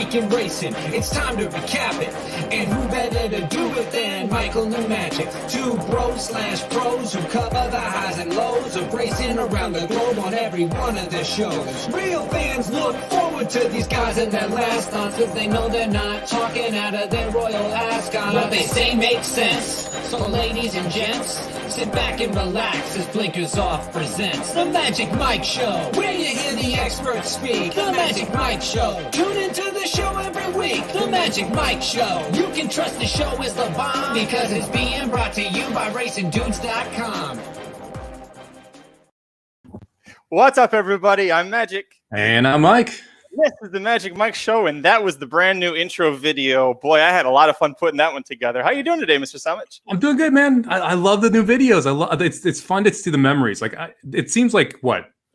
weekend racing. It's time to recap it. And who better to do it than Michael and Magic? Two bros/pros who cover the highs and lows of racing around the globe on every one of their shows. Real fans look forward to these guys and their last thoughts, cause they know they're not talking out of their royal ascot. What they say makes sense. So ladies and gents, sit back and relax as Blinkers Off presents The Magic Mike Show, where you hear the experts speak. The Magic Mike Show. Tune into the show every week. The Magic Mike Show. You can trust the show is the bomb because it's being brought to you by RacingDudes.com. What's up, everybody? I'm Magic. And I'm Mike. This is the Magic Mike Show, and that was the brand new intro video. Boy, I had a lot of fun putting that one together. How you doing today, Mr. Samich? I'm doing good, man. I love the new videos. I love it's fun to see the memories. It seems like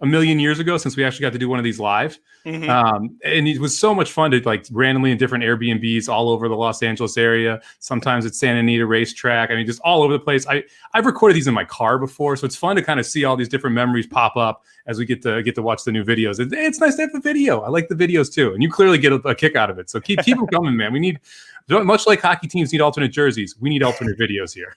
a million years ago since we actually got to do one of these live. Mm-hmm. And it was so much fun to randomly in different Airbnbs all over the Los Angeles area. Sometimes it's Santa Anita racetrack. I mean, just all over the place. I've recorded these in my car before, so it's fun to kind of see all these different memories pop up as we get to watch the new videos. It's nice to have the video. I like the videos too, and you clearly get a kick out of it. So keep them coming, man. We need, much like hockey teams need alternate jerseys, we need alternate videos here.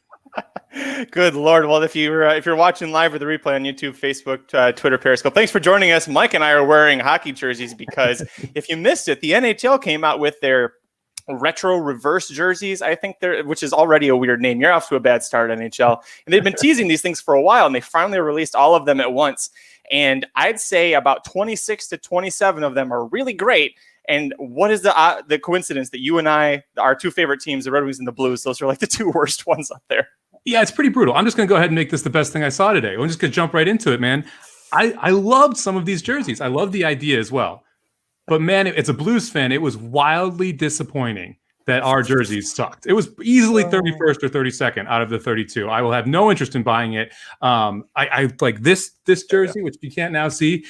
Good Lord. Well, if you're watching live or the replay on YouTube, Facebook, Twitter, Periscope, thanks for joining us. Mike and I are wearing hockey jerseys because if you missed it, the NHL came out with their retro reverse jerseys, I think which is already a weird name. You're off to a bad start, NHL. And they've been teasing these things for a while, and they finally released all of them at once. And I'd say about 26 to 27 of them are really great. And what is the coincidence that you and I, our two favorite teams, the Red Wings and the Blues, those are like the two worst ones up there? Yeah, it's pretty brutal. I'm just going to go ahead and make this the best thing I saw today. I'm just going to jump right into it, man. I loved some of these jerseys. I love the idea as well. But, man, it's a Blues fan. It was wildly disappointing that our jerseys sucked. It was easily 31st or 32nd out of the 32. I will have no interest in buying it. I like this jersey, which you can't now see.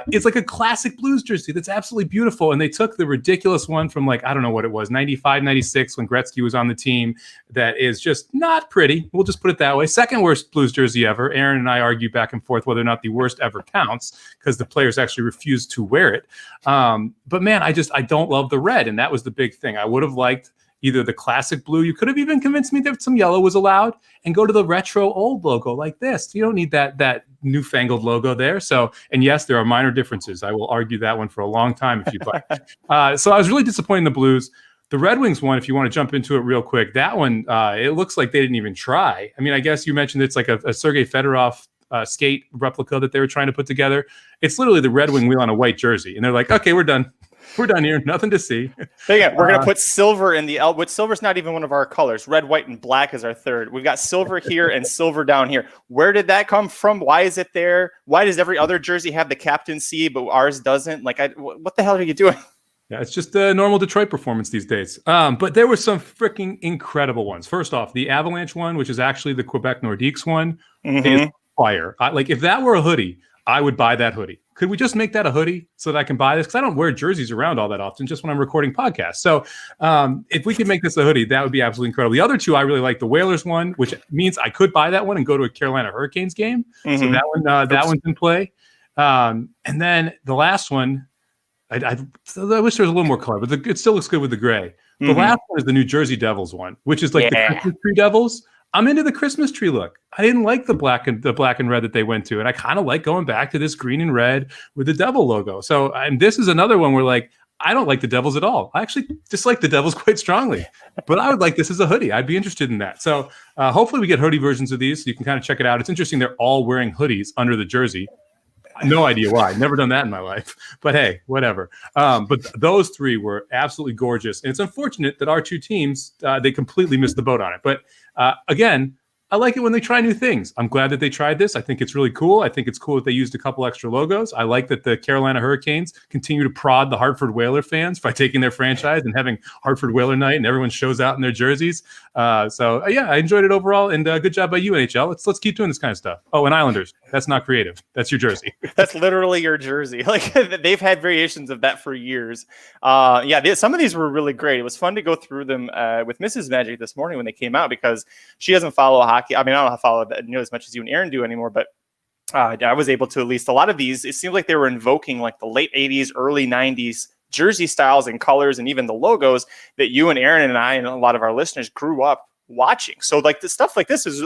It's like a classic Blues jersey that's absolutely beautiful. And they took the ridiculous one from I don't know what it was, 95, 96 when Gretzky was on the team. That is just not pretty. We'll just put it that way. Second worst Blues jersey ever. Aaron and I argue back and forth whether or not the worst ever counts because the players actually refused to wear it. But man, I don't love the red. And that was the big thing. I would have liked either the classic blue. You could have even convinced me that some yellow was allowed and go to the retro old logo like this. You don't need that newfangled logo there. So, and yes, there are minor differences. I will argue that one for a long time if you'd like. So I was really disappointed in the Blues. The Red Wings one, if you want to jump into it real quick, that one, it looks like they didn't even try. I mean, I guess you mentioned it's like a Sergei Fedorov skate replica that they were trying to put together. It's literally the Red Wing wheel on a white jersey. And they're like, okay, we're done. We're done here. Nothing to see. Again, we're going to put silver in the L, which silver's not even one of our colors. Red, white, and black is our third. We've got silver here and silver down here. Where did that come from? Why is it there? Why does every other jersey have the Captain C, but ours doesn't? What the hell are you doing? Yeah, it's just a normal Detroit performance these days. But there were some freaking incredible ones. First off, the Avalanche one, which is actually the Quebec Nordiques one, is fire. If that were a hoodie, I would buy that hoodie. Could we just make that a hoodie so that I can buy this? Because I don't wear jerseys around all that often, just when I'm recording podcasts. So if we could make this a hoodie, that would be absolutely incredible. The other two, I really like the Whalers one, which means I could buy that one and go to a Carolina Hurricanes game. Mm-hmm. So that one's in play. And then the last one, I wish there was a little more color, but it still looks good with the gray. The last one is the New Jersey Devils one, which is like the Christmas tree Devils. I'm into the Christmas tree look. I didn't like the black and red that they went to, and I kind of like going back to this green and red with the Devil logo. So, and this is another one where I don't like the Devils at all. I actually dislike the Devils quite strongly, but I would like this as a hoodie. I'd be interested in that. So hopefully we get hoodie versions of these so you can kind of check it out. It's interesting. They're all wearing hoodies under the jersey. No idea why. Never done that in my life. But hey, whatever. But those three were absolutely gorgeous. And it's unfortunate that our two teams, they completely missed the boat on it. But again, I like it when they try new things. I'm glad that they tried this. I think it's really cool. I think it's cool that they used a couple extra logos. I like that the Carolina Hurricanes continue to prod the Hartford Whaler fans by taking their franchise and having Hartford Whaler night, and everyone shows out in their jerseys. So yeah, I enjoyed it overall, and good job by you, NHL. Let's keep doing this kind of stuff. Oh, and Islanders. That's not creative. That's your jersey. That's literally your jersey. They've had variations of that for years. Some of these were really great. It was fun to go through them with Mrs. Magic this morning when they came out because she doesn't follow hockey. I mean, I don't follow that as much as you and Aaron do anymore, but I was able to at least a lot of these. It seemed like they were invoking the late 80s, early 90s jersey styles and colors and even the logos that you and Aaron and I and a lot of our listeners grew up watching. So like the stuff like this was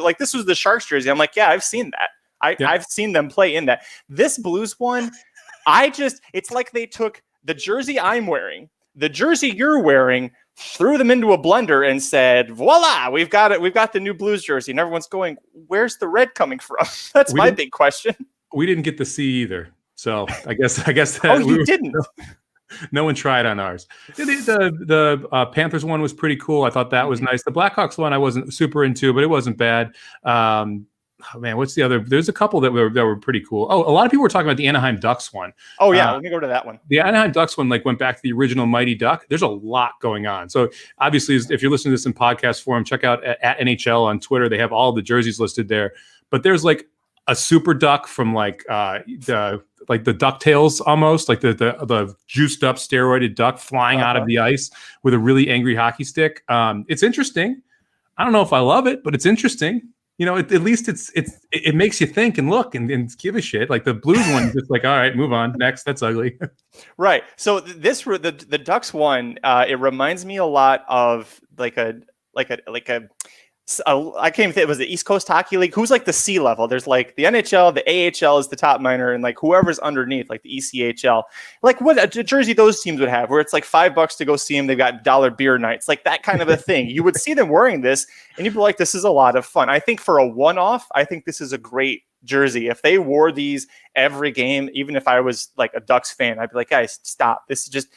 the Sharks jersey. I'm like, yeah, I've seen that. I've seen them play in that. This Blues one, it's like they took the jersey I'm wearing, the jersey you're wearing, threw them into a blender and said, voila, we've got it. We've got the new Blues jersey. And everyone's going, where's the red coming from? That's my big question. We didn't get to see either. So I guess that you didn't. No one tried on ours. The Panthers one was pretty cool. I thought that was nice. The Blackhawks one I wasn't super into, but it wasn't bad. Oh man, what's the other? There's a couple that were pretty cool. Oh, a lot of people were talking about the Anaheim Ducks one. Oh yeah, let me go to that one. The Anaheim Ducks one went back to the original Mighty Duck. There's a lot going on. So obviously, if you're listening to this in podcast form, check out at NHL on Twitter. They have all the jerseys listed there. But there's like a super duck from the DuckTales almost, like the juiced up steroided duck flying out of the ice with a really angry hockey stick. It's interesting. I don't know if I love it, but it's interesting. At least it makes you think and look and give a shit. Like the Blues one is just like, all right, move on. Next, that's ugly. Right. So the Ducks one, it reminds me a lot of I can't even think, it was the East Coast Hockey League. Who's like the C level? There's like the NHL, the AHL is the top minor, and like whoever's underneath, like the ECHL, like what a jersey those teams would have, where it's like $5 to go see them. They've got dollar beer nights, like that kind of a thing. You would see them wearing this, and you'd be like, "This is a lot of fun." I think for a one-off, I think this is a great jersey. If they wore these every game, even if I was like a Ducks fan, I'd be like, "Guys, stop! This is just."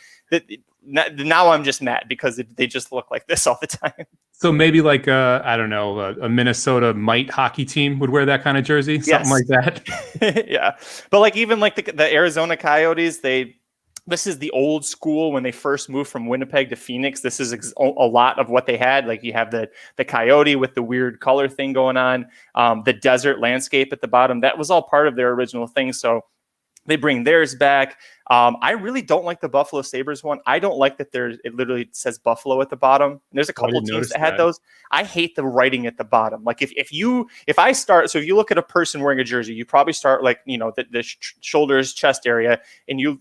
Now I'm just mad because they just look like this all the time. So maybe like a Minnesota Might hockey team would wear that kind of jersey, something like that. Yeah, but like even like the Arizona Coyotes, this is the old school when they first moved from Winnipeg to Phoenix. This is a lot of what they had. Like you have the coyote with the weird color thing going on, the desert landscape at the bottom. That was all part of their original thing. So they bring theirs back. I really don't like the Buffalo Sabres one. I don't like that it literally says Buffalo at the bottom. And there's a couple teams that had those. I hate the writing at the bottom. Like if you look at a person wearing a jersey, you probably start like, the shoulders, chest area, and you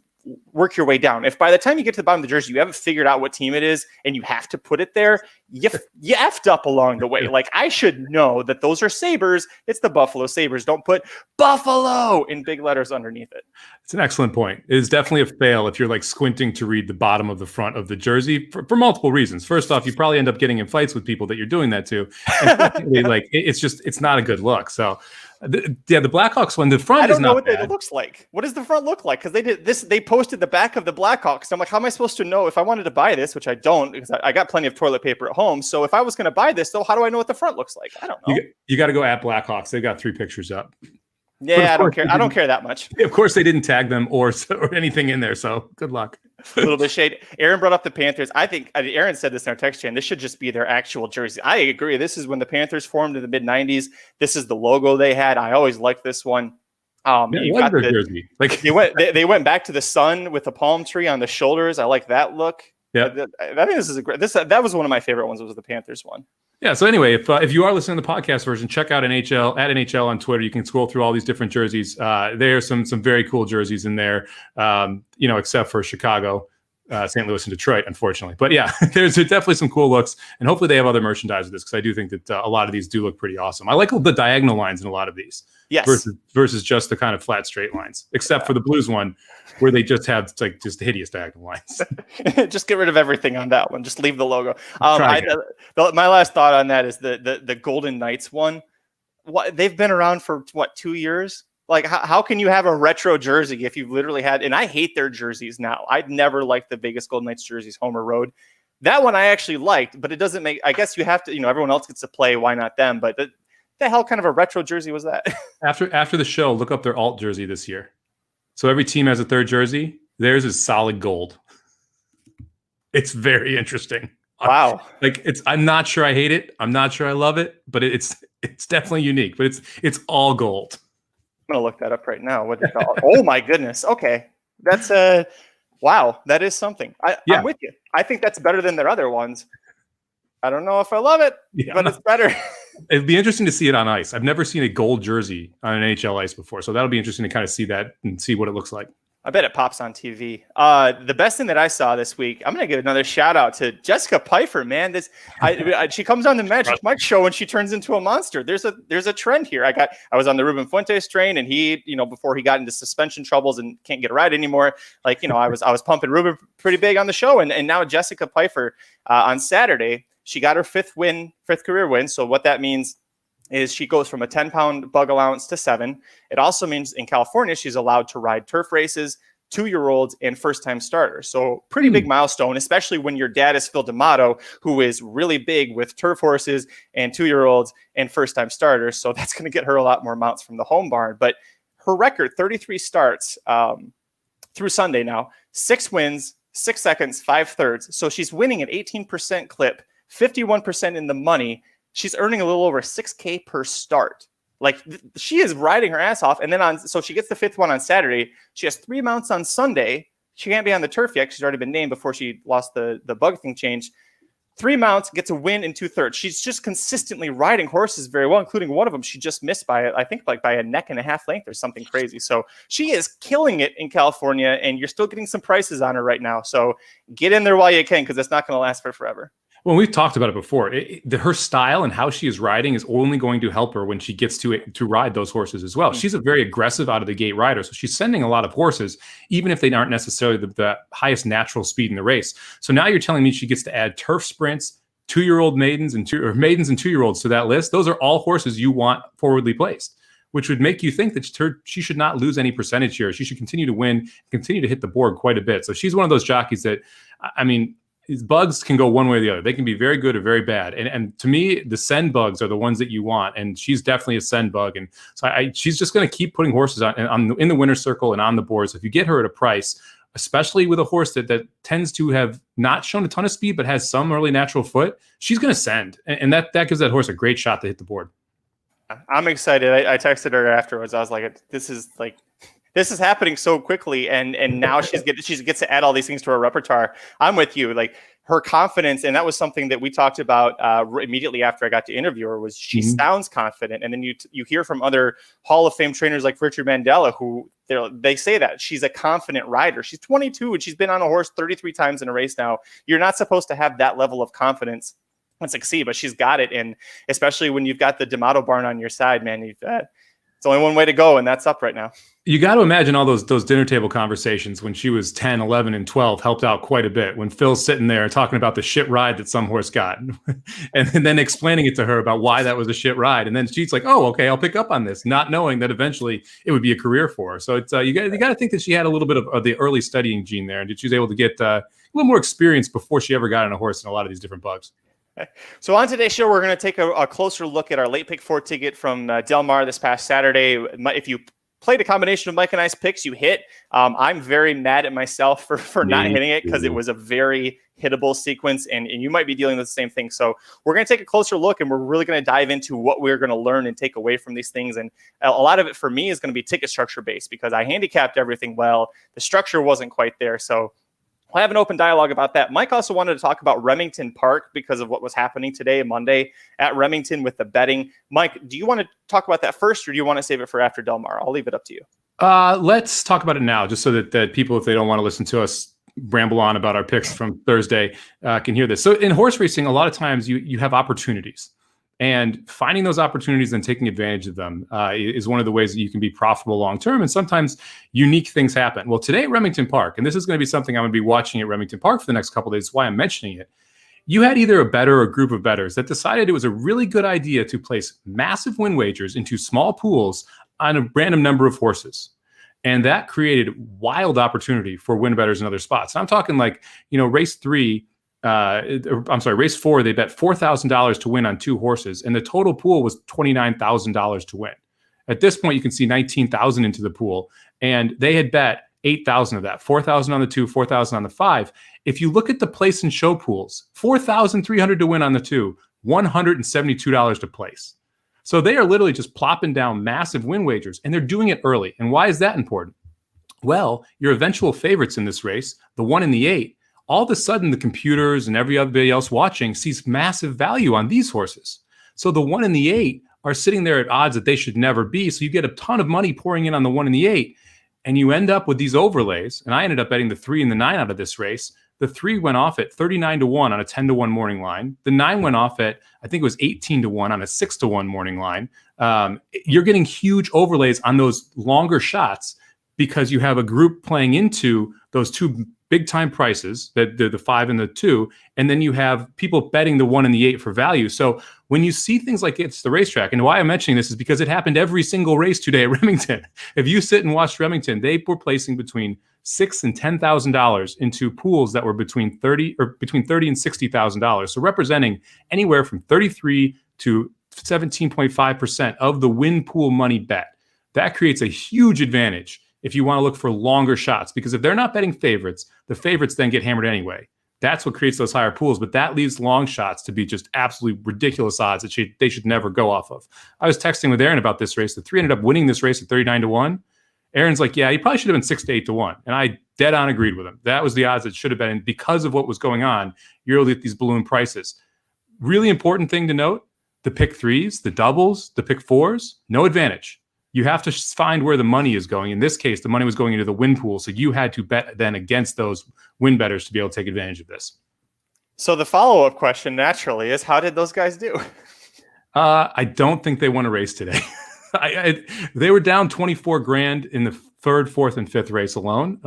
work your way down. If by the time you get to the bottom of the jersey, you haven't figured out what team it is and you have to put it there, you effed up along the way. Like I should know that those are Sabres. It's the Buffalo Sabres. Don't put Buffalo in big letters underneath it. It's an excellent point. It is definitely a fail if you're like squinting to read the bottom of the front of the jersey for multiple reasons. First off, you probably end up getting in fights with people that you're doing that to. And secondly, like it's not a good look. So the Blackhawks one, the front. I don't know what bad. it looks like. What does the front look like? Because they did this. They posted the back of the Blackhawks. So I'm like, how am I supposed to know if I wanted to buy this, which I don't, because I got plenty of toilet paper at home. So if I was going to buy this, though, how do I know what the front looks like? I don't know. You got to go at Blackhawks. They've got 3 pictures up. Yeah, I don't care. I don't care that much. Of course, they didn't tag them or anything in there. So good luck. A little bit of shade. Aaron brought up the Panthers. I think Aaron said this in our text chain. This should just be their actual jersey. I agree. This is when the Panthers formed in the mid '90s. This is the logo they had. I always liked this one. Jersey. Like they went back to the sun with a palm tree on the shoulders. I like that look. Yeah, I think this is a great. That was one of my favorite ones. Was the Panthers one. Yeah. So anyway, if you are listening to the podcast version, check out NHL on Twitter. You can scroll through all these different jerseys. There are some very cool jerseys in there. Except for Chicago, St. Louis, and Detroit, unfortunately. But yeah, there's definitely some cool looks, and hopefully they have other merchandise with this because I do think that a lot of these do look pretty awesome. I like the diagonal lines in a lot of these. Yes. Versus just the kind of flat straight lines, except for the Blues one, where they just have just hideous diagonal lines. Just get rid of everything on that one. Just leave the logo. My last thought on that is the Golden Knights one. They've been around for 2 years? Like how can you have a retro jersey if you've literally had? And I hate their jerseys now. I'd never liked the Vegas Golden Knights jerseys, home or road. That one I actually liked, but it doesn't make. I guess you have to. Everyone else gets to play. Why not them? But the hell kind of a retro jersey was that? After the show, look up their alt jersey this year. So every team has a third jersey. Theirs is solid gold. It's very interesting. Wow. I'm not sure I hate it. I'm not sure I love it, but it's definitely unique. But it's all gold. I'm gonna look that up right now. What do you call it? Oh my goodness. Okay, that's wow. That is something. I'm with you. I think that's better than their other ones. I don't know if I love it, but it's better. It'd be interesting to see it on ice. I've never seen a gold jersey on an NHL ice before, so that'll be interesting to kind of see that and see what it looks like. I bet it pops on TV. The best thing that I saw this week, I'm going to give another shout out to Jessica Pfeiffer, man. She comes on the Magic Mike show and she turns into a monster. There's a trend here. I was on the Ruben Fuentes train, and he, before he got into suspension troubles and can't get a ride anymore, I was pumping Ruben pretty big on the show, and now Jessica Pfeiffer on Saturday, she got her fifth career win. So what that means is she goes from a 10-pound bug allowance to 7. It also means in California, she's allowed to ride turf races, 2-year-olds, and first-time starters. So pretty big milestone, especially when your dad is Phil D'Amato, who is really big with turf horses and 2-year-olds and first-time starters. So that's going to get her a lot more mounts from the home barn. But her record, 33 starts through Sunday now, 6 wins, 6 seconds, 5 thirds. So she's winning at 18% clip, 51% in the money. She's earning a little over $6,000 per start. She is riding her ass off. And then so she gets the 5th one on Saturday. She has 3 mounts on Sunday. She can't be on the turf yet. She's already been named before she lost the bug thing changed. 3 mounts, gets a win in 2 thirds. She's just consistently riding horses very well, including one of them she just missed by, I think, by a neck and a half length or something crazy. So she is killing it in California, and you're still getting some prices on her right now. So get in there while you can, because it's not going to last for forever. Well, we've talked about it before. Her style and how she is riding is only going to help her when she gets to ride those horses as well. She's a very aggressive out of the gate rider, so she's sending a lot of horses, even if they aren't necessarily the highest natural speed in the race. So now you're telling me she gets to add turf sprints, 2-year-old maidens and 2-year-olds to that list. Those are all horses you want forwardly placed, which would make you think that she should not lose any percentage here. She should continue to win, continue to hit the board quite a bit. So she's one of those jockeys that, these bugs can go one way or the other. They can be very good or very bad. And to me, the send bugs are the ones that you want. And she's definitely a send bug. And so she's just going to keep putting horses in the winner's circle and on the board. So if you get her at a price, especially with a horse that tends to have not shown a ton of speed, but has some early natural foot, she's going to send. And that gives that horse a great shot to hit the board. I'm excited. I texted her afterwards. I was like, this is happening so quickly, and now she gets to add all these things to her repertoire. I'm with you. Her confidence, and that was something that we talked about immediately after I got to interview her, was she sounds confident. And then you hear from other Hall of Fame trainers like Richard Mandela, who they say that she's a confident rider. She's 22 and she's been on a horse 33 times in a race now. You're not supposed to have that level of confidence and succeed, but she's got it. And especially when you've got the D'Amato barn on your side, man, it's only one way to go, and that's up right now. You got to imagine all those dinner table conversations when she was 10, 11, and 12 helped out quite a bit. When Phil's sitting there talking about the shit ride that some horse got, and then explaining it to her about why that was a shit ride, and then she's like, "Oh, okay, I'll pick up on this," not knowing that eventually it would be a career for her. So it's you got to think that she had a little bit of the early studying gene there, and that she was able to get a little more experience before she ever got on a horse in a lot of these different bugs. So on today's show, we're going to take a closer look at our late pick 4 ticket from Del Mar this past Saturday. If you played a combination of Mike and I's picks, you hit. I'm very mad at myself for not hitting it, because it was a very hittable sequence, and you might be dealing with the same thing. So we're going to take a closer look, and we're really going to dive into what we're going to learn and take away from these things. And a lot of it for me is going to be ticket structure based, because I handicapped everything well. The structure wasn't quite there. So we'll have an open dialogue about that. Mike also wanted to talk about Remington Park because of what was happening today, Monday, at Remington with the betting. Mike, do you want to talk about that first, or do you want to save it for after Del Mar? I'll leave it up to you. Let's talk about it now, just so that people, if they don't want to listen to us ramble on about our picks from Thursday, can hear this. So in horse racing, a lot of times you have opportunities. And finding those opportunities and taking advantage of them is one of the ways that you can be profitable long-term. And sometimes unique things happen. Well, today at Remington Park, and this is going to be something I'm going to be watching at Remington Park for the next couple of days, that's why I'm mentioning it. You had either a bettor or a group of bettors that decided it was a really good idea to place massive win wagers into small pools on a random number of horses. And that created wild opportunity for win bettors in other spots. And I'm talking race 4, they bet $4,000 to win on 2 horses, and the total pool was $29,000 to win. At this point, you can see 19,000 into the pool, and they had bet 8,000 of that, 4,000 on the 2, 4,000 on the 5. If you look at the place and show pools, 4,300 to win on the 2, $172 to place. So they are literally just plopping down massive win wagers, and they're doing it early. And why is that important? Well, your eventual favorites in this race, the 1 and the 8, all of a sudden the computers and everybody else watching sees massive value on these horses. So the 1 and the 8 are sitting there at odds that they should never be. So you get a ton of money pouring in on the 1 and the 8. And you end up with these overlays. And I ended up betting the 3 and the 9 out of this race. The 3 went off at 39-1 on a 10-1 morning line. The 9 went off at, I think it was 18-1 on a 6-1 morning line. You're getting huge overlays on those longer shots because you have a group playing into those two big time prices, the 5 and the 2, and then you have people betting the 1 and the 8 for value. So when you see things like it's the racetrack, and why I'm mentioning this is because it happened every single race today at Remington. If you sit and watch Remington, they were placing between $6,000 and $10,000 into pools that were between $30,000 and $60,000. So representing anywhere from 33 to 17.5% of the win pool money bet. That creates a huge advantage if you want to look for longer shots, because if they're not betting favorites, the favorites then get hammered anyway. That's what creates those higher pools, but that leaves long shots to be just absolutely ridiculous odds that they should never go off of. I was texting with Aaron about this race. The 3 ended up winning this race at 39-1. Aaron's like, yeah, he probably should have been 6 to 8-1. And I dead on agreed with him. That was the odds it should have been. And because of what was going on, you're at these balloon prices. Really important thing to note, the pick 3s, the doubles, the pick 4s, no advantage. You have to find where the money is going. In this case, the money was going into the win pool. So you had to bet then against those win bettors to be able to take advantage of this. So the follow-up question naturally is, how did those guys do? I don't think they won a race today. They were down 24 grand in the 3rd, 4th, and 5th race alone.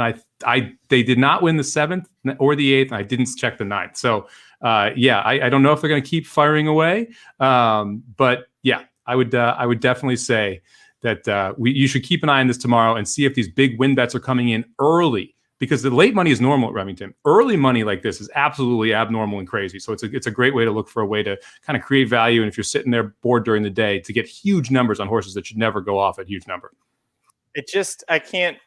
They did not win the 7th or the 8th. And I didn't check the 9th. So I don't know if they're going to keep firing away. But yeah, I would definitely say that you should keep an eye on this tomorrow and see if these big win bets are coming in early, because the late money is normal at Remington. Early money like this is absolutely abnormal and crazy. So it's a great way to look for a way to kind of create value. And if you're sitting there bored during the day, to get huge numbers on horses that should never go off at huge number. I can't.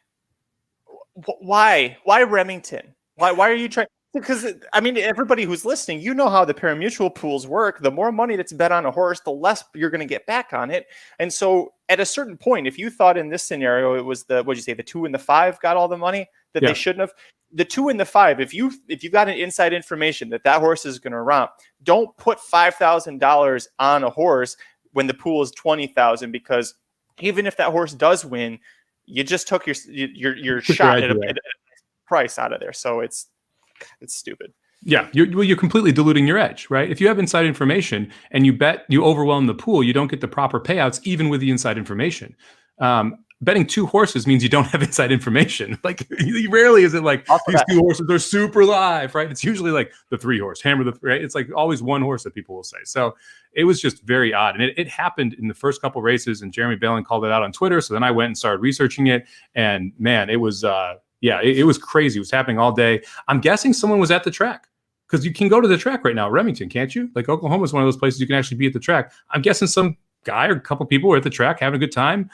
Why Remington? Why are you trying? Because, I mean, everybody who's listening, you know how the parimutuel pools work. The more money that's bet on a horse, the less you're going to get back on it. And so at a certain point, if you thought in this scenario, it was the 2 and the 5 got all the money that they shouldn't have, the 2 and the 5, if you've got an inside information that horse is going to romp, don't put $5,000 on a horse when the pool is $20,000, because even if that horse does win, you just took your shot at a price out of there. So it's stupid. Yeah, you're completely diluting your edge, right? If you have inside information and you overwhelm the pool, you don't get the proper payouts even with the inside information. Betting 2 horses means you don't have inside information. Like, rarely is it like these 2 horses are super live, right? It's usually like the 3 horse, hammer the 3, right? It's like always 1 horse that people will say. So it was just very odd. And it happened in the first couple races, and Jeremy Balin called it out on Twitter. So then I went and started researching it, and man, it was it was crazy. It was happening all day. I'm guessing someone was at the track, because you can go to the track right now, Remington, can't you? Like, Oklahoma is one of those places you can actually be at the track. I'm guessing some guy or a couple people were at the track having a good time,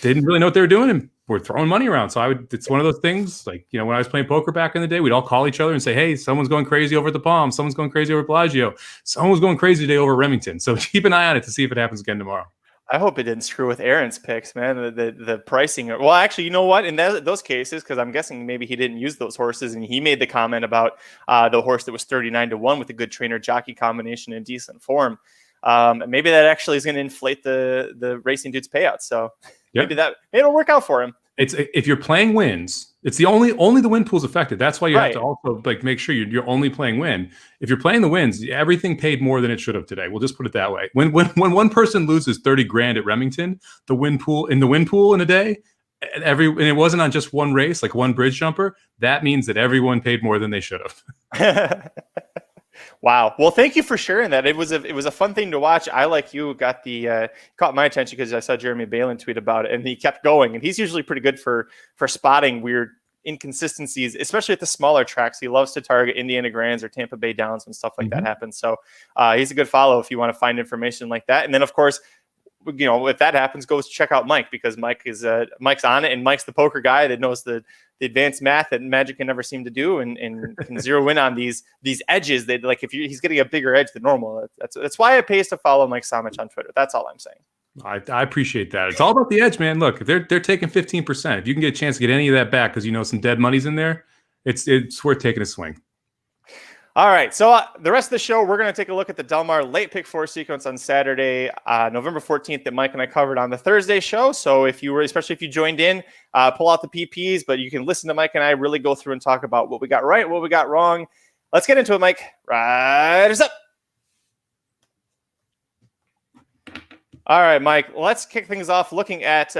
didn't really know what they were doing, and were throwing money around. So it's one of those things, like, when I was playing poker back in the day, we'd all call each other and say, hey, someone's going crazy over at the Palm. Someone's going crazy over at Bellagio. Someone's going crazy today over Remington. So keep an eye on it to see if it happens again tomorrow. I hope it didn't screw with Aaron's picks, man. The pricing. Well, actually, you know what? In those cases, because I'm guessing maybe he didn't use those horses, and he made the comment about the horse that was 39-1 with a good trainer jockey combination in decent form. Maybe that actually is going to inflate the racing dude's payouts. So maybe it'll work out for him. It's if you're playing wins, it's the only the win pool's affected. That's why you have to also make sure you're only playing win. If you're playing the wins, everything paid more than it should have today. We'll just put it that way. When one person loses 30 grand at Remington, the win pool in a day, and it wasn't on just one race, like one bridge jumper, that means that everyone paid more than they should have. Wow. Well, thank you for sharing that. It was a fun thing to watch. I, like you, got caught my attention because I saw Jeremy Balin tweet about it, and he kept going. And he's usually pretty good for spotting weird inconsistencies, especially at the smaller tracks. He loves to target Indiana Grands or Tampa Bay Downs when stuff like that happens. So he's a good follow if you want to find information like that. And then, of course, if that happens, go check out Mike, because Mike's on it, and Mike's the poker guy that knows the advanced math that Magic can never seem to do, and can zero in on these edges that, like, he's getting a bigger edge than normal. That's why it pays to follow Mike Samich on Twitter. That's all I'm saying. I appreciate that. It's all about the edge, man. Look, if they're taking 15%, if you can get a chance to get any of that back because some dead money's in there, it's worth taking a swing. All right, so the rest of the show, we're going to take a look at the Del Mar late pick 4 sequence on Saturday, November 14th that Mike and I covered on the Thursday show. So especially if you joined in, pull out the PPs, but you can listen to Mike and I really go through and talk about what we got right, what we got wrong. Let's get into it, Mike. Riders up. All right, Mike, let's kick things off looking at,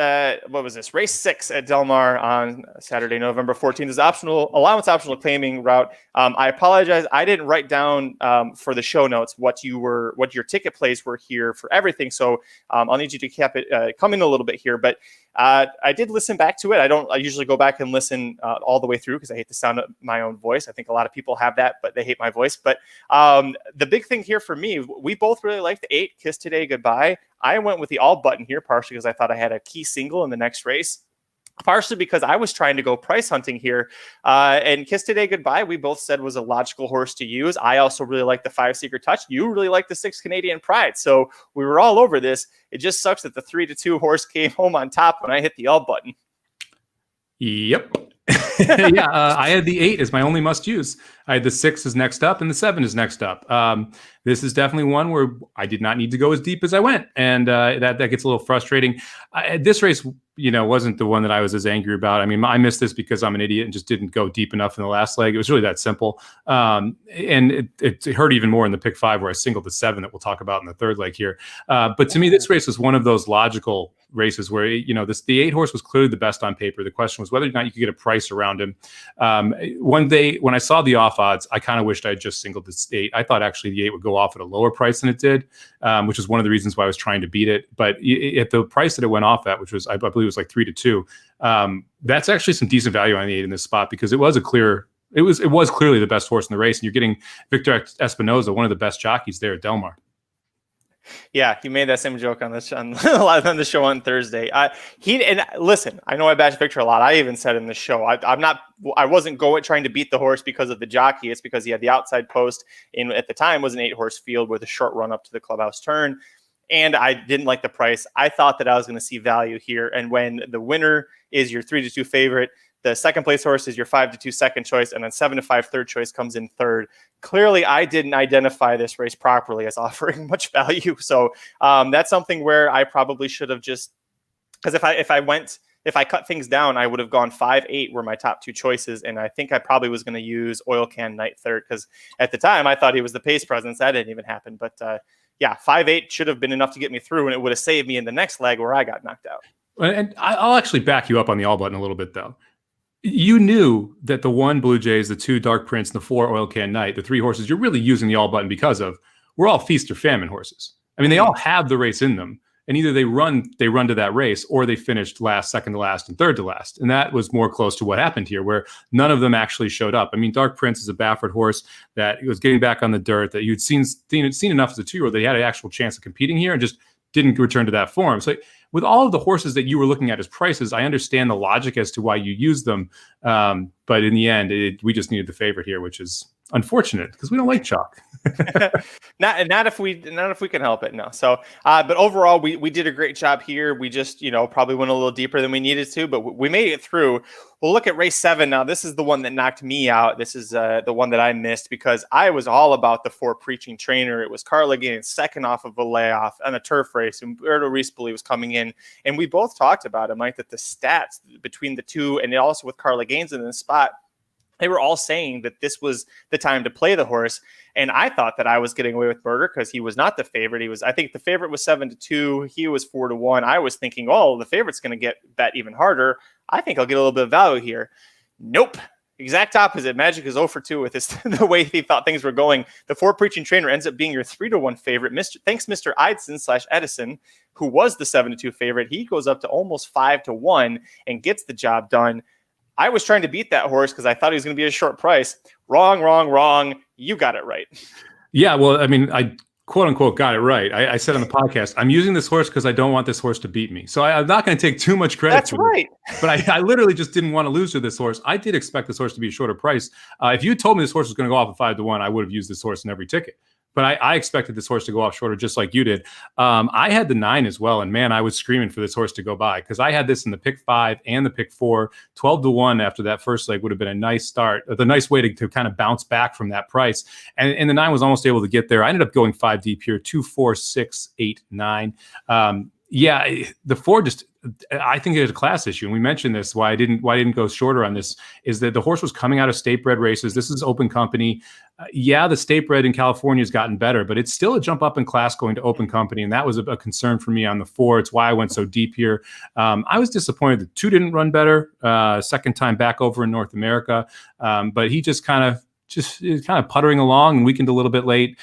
race 6 at Del Mar on Saturday, November 14th. Is optional claiming route. I apologize. I didn't write down for the show notes what your ticket plays were here for everything. So I'll need you to come in a little bit here, but I did listen back to it. I usually go back and listen all the way through because I hate the sound of my own voice. I think a lot of people have that, but they hate my voice. But the big thing here for me, we both really like the 8, Kiss Today Goodbye. I went with the all button here, partially because I thought I had a key single in the next race, partially because I was trying to go price hunting here. And Kiss Today Goodbye, we both said was a logical horse to use. I also really like the 5 Secret Touch. You really like the 6 Canadian Pride. So we were all over this. It just sucks that the 3-2 horse came home on top when I hit the all button. Yep. I had the 8 as my only must use. I had the 6 is next up and the 7 is next up. This is definitely one where I did not need to go as deep as I went. And that gets a little frustrating. This race, wasn't the one that I was as angry about. I mean, I missed this because I'm an idiot and just didn't go deep enough in the last leg. It was really that simple. And it hurt even more in the pick 5 where I singled the 7 that we'll talk about in the third leg here. But to me, this race was one of those logical races where, the 8 horse was clearly the best on paper. The question was whether or not you could get a price around him. One day when I saw the off odds, I kind of wished I had just singled this 8. I thought actually the 8 would go off at a lower price than it did, which is one of the reasons why I was trying to beat it. But at the price that it went off at, which was, I believe it was like 3-2, that's actually some decent value on the 8 in this spot because it was clearly the best horse in the race. And you're getting Victor Espinoza, one of the best jockeys there at Del Mar. Yeah, he made that same joke on the show on Thursday. Listen, I know I bash Victor a lot. I even said in the show, I wasn't trying to beat the horse because of the jockey. It's because he had the outside post at the time was an 8-horse field with a short run up to the clubhouse turn. And I didn't like the price. I thought that I was going to see value here. And when the winner is your 3-2 favorite, the second place horse is your 5-2 second choice, and then 7-5 third choice comes in third. Clearly, I didn't identify this race properly as offering much value. So that's something where I probably should have just, because if I cut things down, I would have gone 5-8 were my top 2 choices. And I think I probably was going to use Oil Can Knight third because at the time I thought he was the pace presence. That didn't even happen. But 5-8 should have been enough to get me through, and it would have saved me in the next leg where I got knocked out. And I'll actually back you up on the all button a little bit, though. You knew that the 1 Blue Jays, the 2 Dark Prince, and the 4 Oil Can Knight, the 3 horses you're really using the all button because of, were all feast or famine horses. I mean, they all have the race in them, and either they run to that race or they finished last, second to last, and third to last. And that was more close to what happened here, where none of them actually showed up. I mean, Dark Prince is a Baffert horse that was getting back on the dirt, that you'd seen enough as a 2-year-old that he had an actual chance of competing here and just didn't return to that form. So with all of the horses that you were looking at as prices, I understand the logic as to why you use them. But in the end, we just needed the favorite here, which is unfortunate because we don't like chalk. not if we can help it. No. So, but overall, we did a great job here. We just, probably went a little deeper than we needed to, but we made it through. We'll look at race 7 now. This is the one that knocked me out. This is the one that I missed because I was all about the 4 Preaching Trainer. It was Carla Gaines second off of a layoff on a turf race. Umberto Rispoli was coming in, and we both talked about it, Mike, that the stats between the two, and also with Carla Gaines in this spot, they were all saying that this was the time to play the horse. And I thought that I was getting away with Berger because he was not the favorite. I think the favorite was 7-2. He was 4-1. I was thinking, the favorite's going to get bet even harder. I think I'll get a little bit of value here. Nope. Exact opposite. Magic is 0-2 with the way he thought things were going. The 4 Preaching Trainer ends up being your 3-1 favorite. Thanks, Mr. Idson/Edison, who was the 7-2 favorite. He goes up to almost 5-1 and gets the job done. I was trying to beat that horse because I thought he was going to be a short price. Wrong. You got it right. Yeah, well, I mean, I quote unquote got it right. I said on the podcast, I'm using this horse because I don't want this horse to beat me. So I'm not going to take too much credit. That's right. But I literally just didn't want to lose to this horse. I did expect this horse to be a shorter price. If you told me this horse was going to go off at 5-1, I would have used this horse in every ticket. but I expected this horse to go off shorter, just like you did. I had the 9 as well, and man, I was screaming for this horse to go by because I had this in the pick 5 and the pick 4. 12-1 after that first leg would have been a nice start, the nice way to kind of bounce back from that price. And the 9 was almost able to get there. I ended up going 5 deep here, 2, 4, 6, 8, 9. Yeah, the 4 just, I think it is a class issue. And we mentioned this, why I didn't go shorter on this, is that the horse was coming out of state bred races. This is open company. Yeah, the state bred in California has gotten better, but it's still a jump up in class going to open company. And that was a concern for me on the 4. It's why I went so deep here. I was disappointed that 2 didn't run better. Second time back over in North America. But he just kind of puttering along and weakened a little bit late.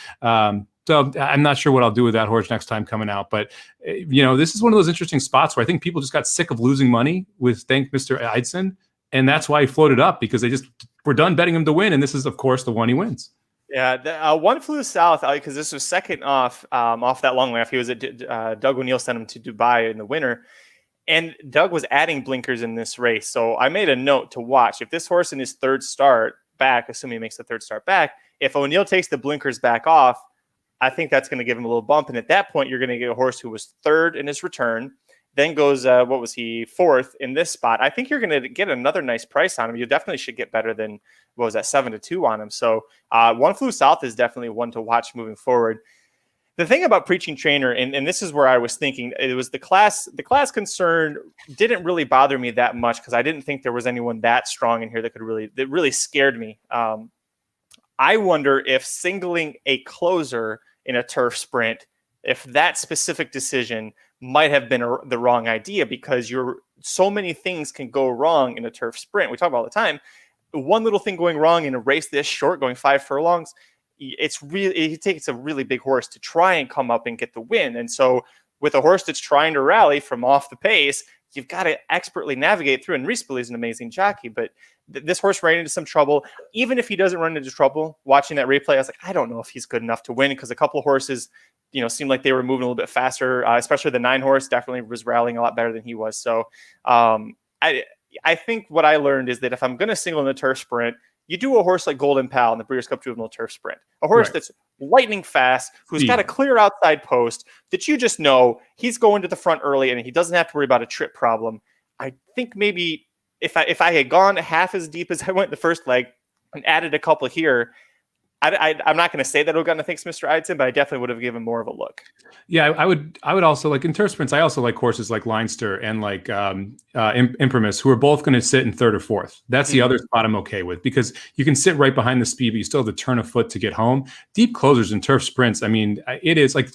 So I'm not sure what I'll do with that horse next time coming out. But, this is one of those interesting spots where I think people just got sick of losing money with Thank Mr. Eidson. And that's why he floated up, because they just were done betting him to win. And this is, of course, the one he wins. Yeah, the one flew south because this was second off that long layoff. He was at Doug O'Neill sent him to Dubai in the winter. And Doug was adding blinkers in this race. So I made a note to watch. If this horse in his third start back, assuming he makes the third start back, if O'Neill takes the blinkers back off, I think that's going to give him a little bump. And at that point, you're going to get a horse who was third in his return, then goes, what was he, fourth in this spot. I think you're going to get another nice price on him. You definitely should get better than, what was that, 7-2 on him. So one flew south is definitely one to watch moving forward. The thing about Preaching Trainer, and this is where I was thinking, it was the class concern didn't really bother me that much because I didn't think there was anyone that strong in here that really scared me. I wonder if singling a closer in a turf sprint, if that specific decision might have been the wrong idea, because so many things can go wrong in a turf sprint. We talk about all the time. One little thing going wrong in a race this short, going 5 furlongs, it takes a really big horse to try and come up and get the win. And so with a horse that's trying to rally from off the pace, you've got to expertly navigate through. And Reese Billy's an amazing jockey, but this horse ran into some trouble. Even if he doesn't run into trouble, watching that replay, I was like, I don't know if he's good enough to win, because a couple of horses, seemed like they were moving a little bit faster, especially the 9 horse definitely was rallying a lot better than he was. So I think what I learned is that if I'm going to single in the turf sprint, you do a horse like Golden Pal in the Breeders' Cup Juvenile Turf Sprint, a horse that's lightning fast, who's got a clear outside post that you just know he's going to the front early and he doesn't have to worry about a trip problem. I think maybe if I had gone half as deep as I went the first leg and added a couple here, I'm not going to say that it would have gotten to Thanks Mr. Eidson, but I definitely would have given more of a look. Yeah, I would also, like in turf sprints, I also like horses like Leinster and like Imprimis, who are both going to sit in third or fourth. That's the other spot I'm okay with, because you can sit right behind the speed, but you still have to turn a foot to get home. Deep closers in turf sprints, I mean, it is like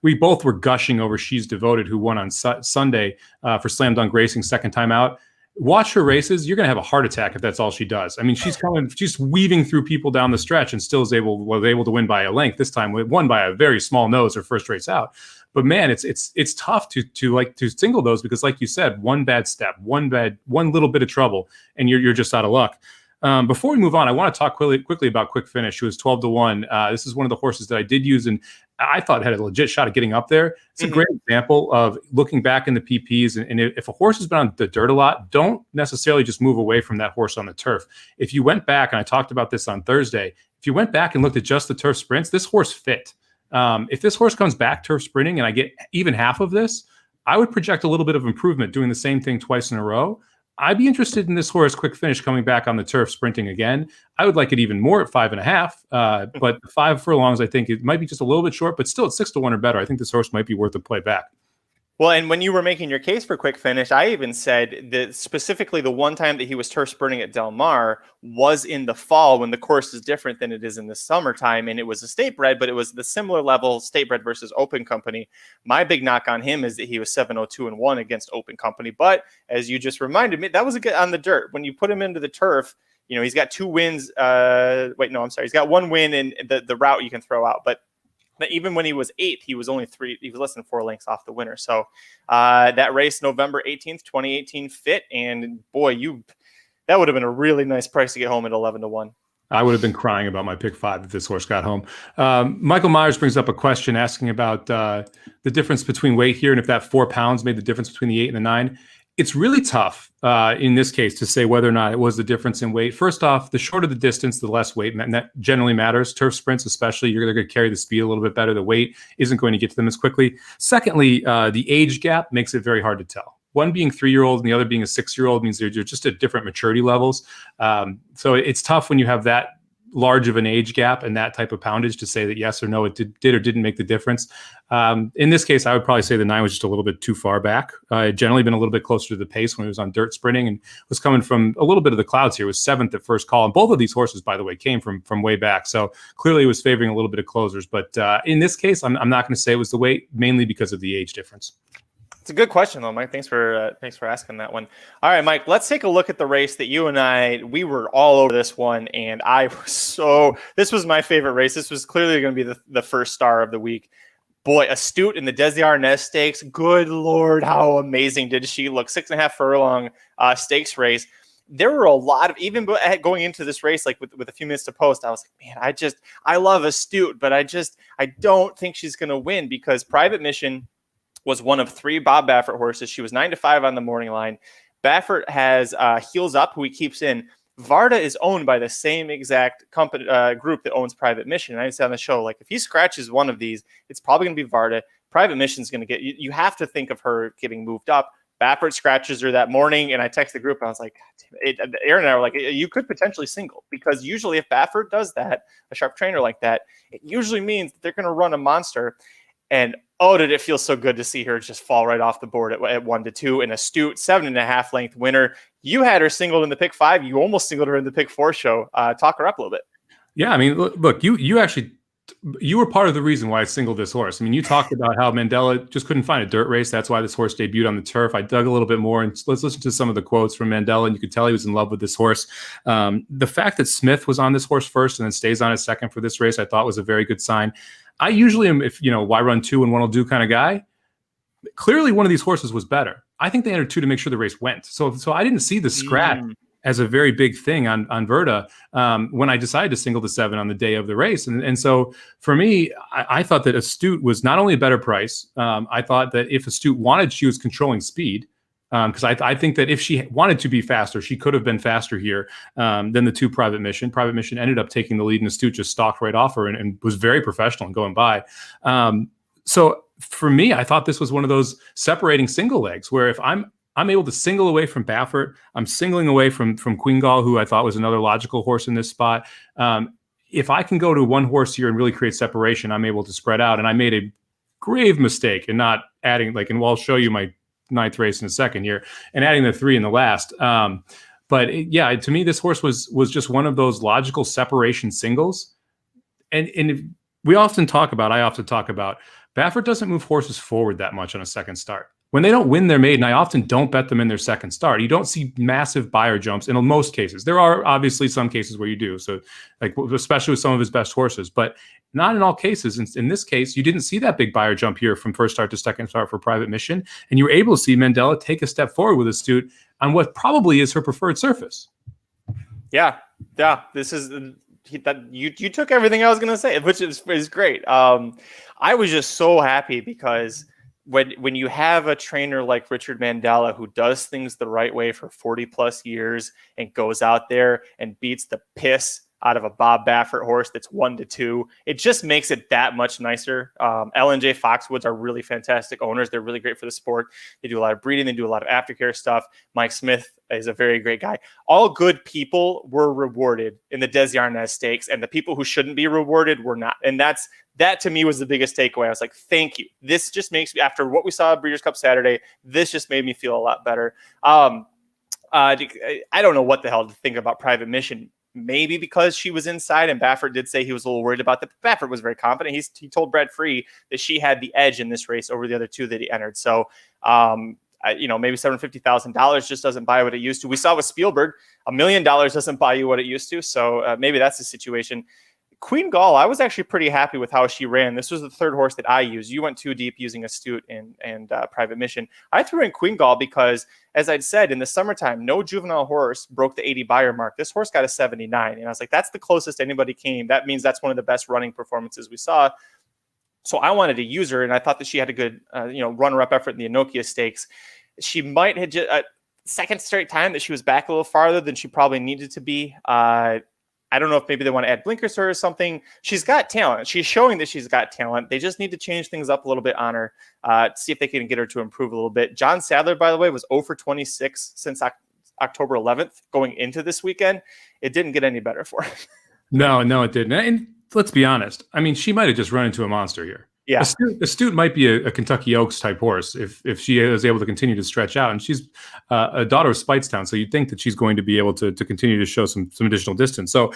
we both were gushing over She's Devoted, who won on Sunday for Slam Dunk Racing, second time out. Watch her races, you're going to have a heart attack if that's all she does. I mean, she's weaving through people down the stretch and still was able to win by a length. This time, won by a very small nose her first race out. But man, it's tough to single those, because like you said, one bad step, one little bit of trouble, and you're just out of luck. Before we move on, I want to talk quickly about Quick Finish, who is 12-1. This is one of the horses that I did use, and I thought had a legit shot at getting up there. It's a great example of looking back in the PPs. And if a horse has been on the dirt a lot, don't necessarily just move away from that horse on the turf. If you went back, and I talked about this on Thursday, if you went back and looked at just the turf sprints, this horse fit. If this horse comes back turf sprinting and I get even half of this, I would project a little bit of improvement doing the same thing twice in a row. I'd be interested in this horse Quick Finish coming back on the turf sprinting again. I would like it even more at 5.5, but 5 furlongs, I think it might be just a little bit short, but still at 6-1 or better. I think this horse might be worth a play back. Well, and when you were making your case for Quick Finish, I even said that specifically the one time that he was turf sprinting at Del Mar was in the fall, when the course is different than it is in the summertime, and it was a state bred, but it was the similar level state bred versus open company. My big knock on him is that he was 7-0-2-1 against open company. But as you just reminded me, that was a good on the dirt. When you put him into the turf, he's got 2 wins. He's got 1 win in the route you can throw out, but even when he was 8th, he was only 3. He was less than 4 lengths off the winner. So that race, November 18th, 2018, fit. And boy, that would have been a really nice price to get home at 11-1. I would have been crying about my pick 5 if this horse got home. Michael Myers brings up a question asking about the difference between weight here, and if that 4 pounds made the difference between the 8 and the 9. It's really tough in this case to say whether or not it was the difference in weight. First off, the shorter the distance, the less weight, and that generally matters. Turf sprints, especially, you're going to carry the speed a little bit better. The weight isn't going to get to them as quickly. Secondly, the age gap makes it very hard to tell. One being 3-year-old and the other being a 6-year-old means they're just at different maturity levels. So it's tough when you have that large of an age gap and that type of poundage to say that yes or no, it did or didn't make the difference. In this case, I would probably say the 9 was just a little bit too far back. It had generally been a little bit closer to the pace when it was on dirt sprinting and was coming from a little bit of the clouds here. It was 7th at first call. And both of these horses, by the way, came from way back. So clearly it was favoring a little bit of closers. But in this case, I'm not going to say it was the weight, mainly because of the age difference. It's a good question, though, Mike. Thanks for asking that one. All right, Mike, let's take a look at the race that you and we were all over this one, and this was my favorite race. This was clearly going to be the first star of the week. Boy, Astute in the Des Arnaz Stakes. Good Lord, how amazing did she look? 6.5 furlong stakes race. There were a lot of, even going into this race, like with a few minutes to post, I was like, man, I love Astute, but I don't think she's going to win because Private Mission was one of 3 Bob Baffert horses. She was 9-5 on the morning line. Baffert has Heels Up, who he keeps in. Varda is owned by the same exact company group that owns Private Mission. And I said on the show, like, if he scratches one of these, it's probably going to be Varda. Private Mission's going to get, you have to think of her getting moved up. Baffert scratches her that morning, and I text the group, and I was like, Aaron and I were like, you could potentially single, because usually if Baffert does that, a sharp trainer like that, it usually means that they're going to run a monster. And oh, did it feel so good to see her just fall right off the board at 1-2. An Astute 7.5 length winner. You had her singled in the pick 5. You almost singled her in the pick 4 show. Talk her up a little bit. Yeah, I mean, look, you were part of the reason why I singled this horse. I mean, you talked about how Mandela just couldn't find a dirt race. That's why this horse debuted on the turf. I dug a little bit more, and let's listen to some of the quotes from Mandela, and you could tell he was in love with this horse. The fact that Smith was on this horse first and then stays on his second for this race, I thought was a very good sign. I usually am, why run 2 and 1 will do kind of guy. Clearly, one of these horses was better. I think they entered 2 to make sure the race went. So I didn't see the scratch as a very big thing on Verda when I decided to single the 7 on the day of the race. And so for me, I thought that Astute was not only a better price. I thought that if Astute wanted, she was controlling speed. Because I think that if she wanted to be faster, she could have been faster here than the 2 Private Mission. Private Mission ended up taking the lead, and Astute just stalked right off her and was very professional and going by. So for me, I thought this was one of those separating single legs where if I'm able to single away from Baffert, I'm singling away from Queen Gall, who I thought was another logical horse in this spot. If I can go to one horse here and really create separation, I'm able to spread out. And I made a grave mistake in not adding, and I'll show you my 9th race in a second here, and adding the 3 in the last. To me, this horse was just one of those logical separation singles. And I often talk about Baffert doesn't move horses forward that much on a second start. When they don't win their maiden, I often don't bet them in their second start. You don't see massive buyer jumps in most cases. There are obviously some cases where you do, so especially with some of his best horses, but not in all cases. In this case, you didn't see that big buyer jump here from first start to second start for Private Mission, and you were able to see Mandela take a step forward with Astute on what probably is her preferred surface. Yeah. This is that you took everything I was going to say, which is great. I was just so happy because when you have a trainer like Richard Mandela who does things the right way for 40 plus years and goes out there and beats the piss out of a Bob Baffert horse that's 1-2, it just makes it that much nicer. L&J Foxwoods are really fantastic owners. They're really great for the sport. They do a lot of breeding. They do a lot of aftercare stuff. Mike Smith is a very great guy. All good people were rewarded in the Des Arnaz Stakes, and the people who shouldn't be rewarded were not. And that to me was the biggest takeaway. I was like, thank you. This just makes me, after what we saw at Breeders' Cup Saturday, this just made me feel a lot better. I don't know what the hell to think about Private Mission. Maybe because she was inside, and Baffert did say he was a little worried about that. Baffert was very confident. He told Brad Free that she had the edge in this race over the other 2 that he entered. So, maybe $750,000 just doesn't buy what it used to. We saw with Spielberg, $1 million doesn't buy you what it used to. So maybe that's the situation. Queen Gall, I was actually pretty happy with how she ran. This was the 3rd horse that I used. You went 2 deep using Astute and Private Mission. I threw in Queen Gall because, as I'd said, in the summertime, no juvenile horse broke the 80 buyer mark. This horse got a 79. And I was like, that's the closest anybody came. That means that's one of the best running performances we saw. So I wanted to use her, and I thought that she had a good runner-up effort in the Enokia Stakes. She might have just second straight time that she was back a little farther than she probably needed to be. I don't know if maybe they want to add blinkers to her or something. She's got talent. She's showing that she's got talent. They just need to change things up a little bit on her to see if they can get her to improve a little bit. John Sadler, by the way, was 0 for 26 since October 11th going into this weekend. It didn't get any better for her. No, it didn't. And let's be honest. I mean, she might have just run into a monster here. Yeah. Astute might be a Kentucky Oaks type horse if she is able to continue to stretch out. And she's a daughter of Speightstown, so you'd think that she's going to be able to continue to show some additional distance. So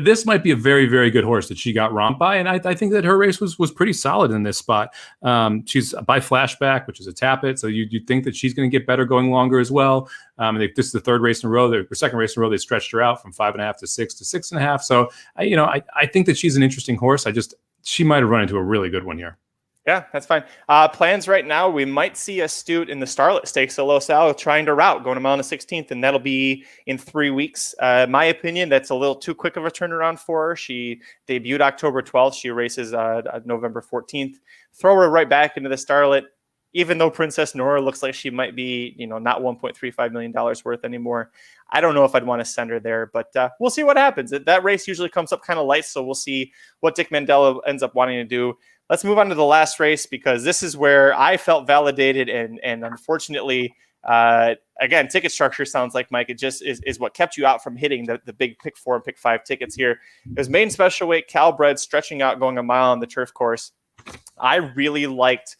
this might be a very, very good horse that she got romped by. And I think that her race was pretty solid in this spot. She's by Flashback, which is a tappet. So you'd think that she's going to get better going longer as well. This is the third race in a row. The second race in a row, they stretched her out from 5.5 to 6 to 6.5. So, I think that she's an interesting horse. She might have run into a really good one here. Yeah, that's fine. Plans right now, we might see Astute in the Starlet Stakes at Los Al trying to route, going a mile on the 16th, and that'll be in 3 weeks. My opinion, that's a little too quick of a turnaround for her. She debuted October 12th. She races November 14th. Throw her right back into the Starlet, even though Princess Nora looks like she might be, not $1.35 million worth anymore. I don't know if I'd want to send her there, but we'll see what happens. That race usually comes up kind of light, so we'll see what Dick Mandela ends up wanting to do. Let's move on to the last race, because this is where I felt validated, and unfortunately, again, ticket structure sounds like, Mike, it just is what kept you out from hitting the big pick 4 and pick 5 tickets here. It was maiden special weight, Calbred, stretching out, going a mile on the turf course. I really liked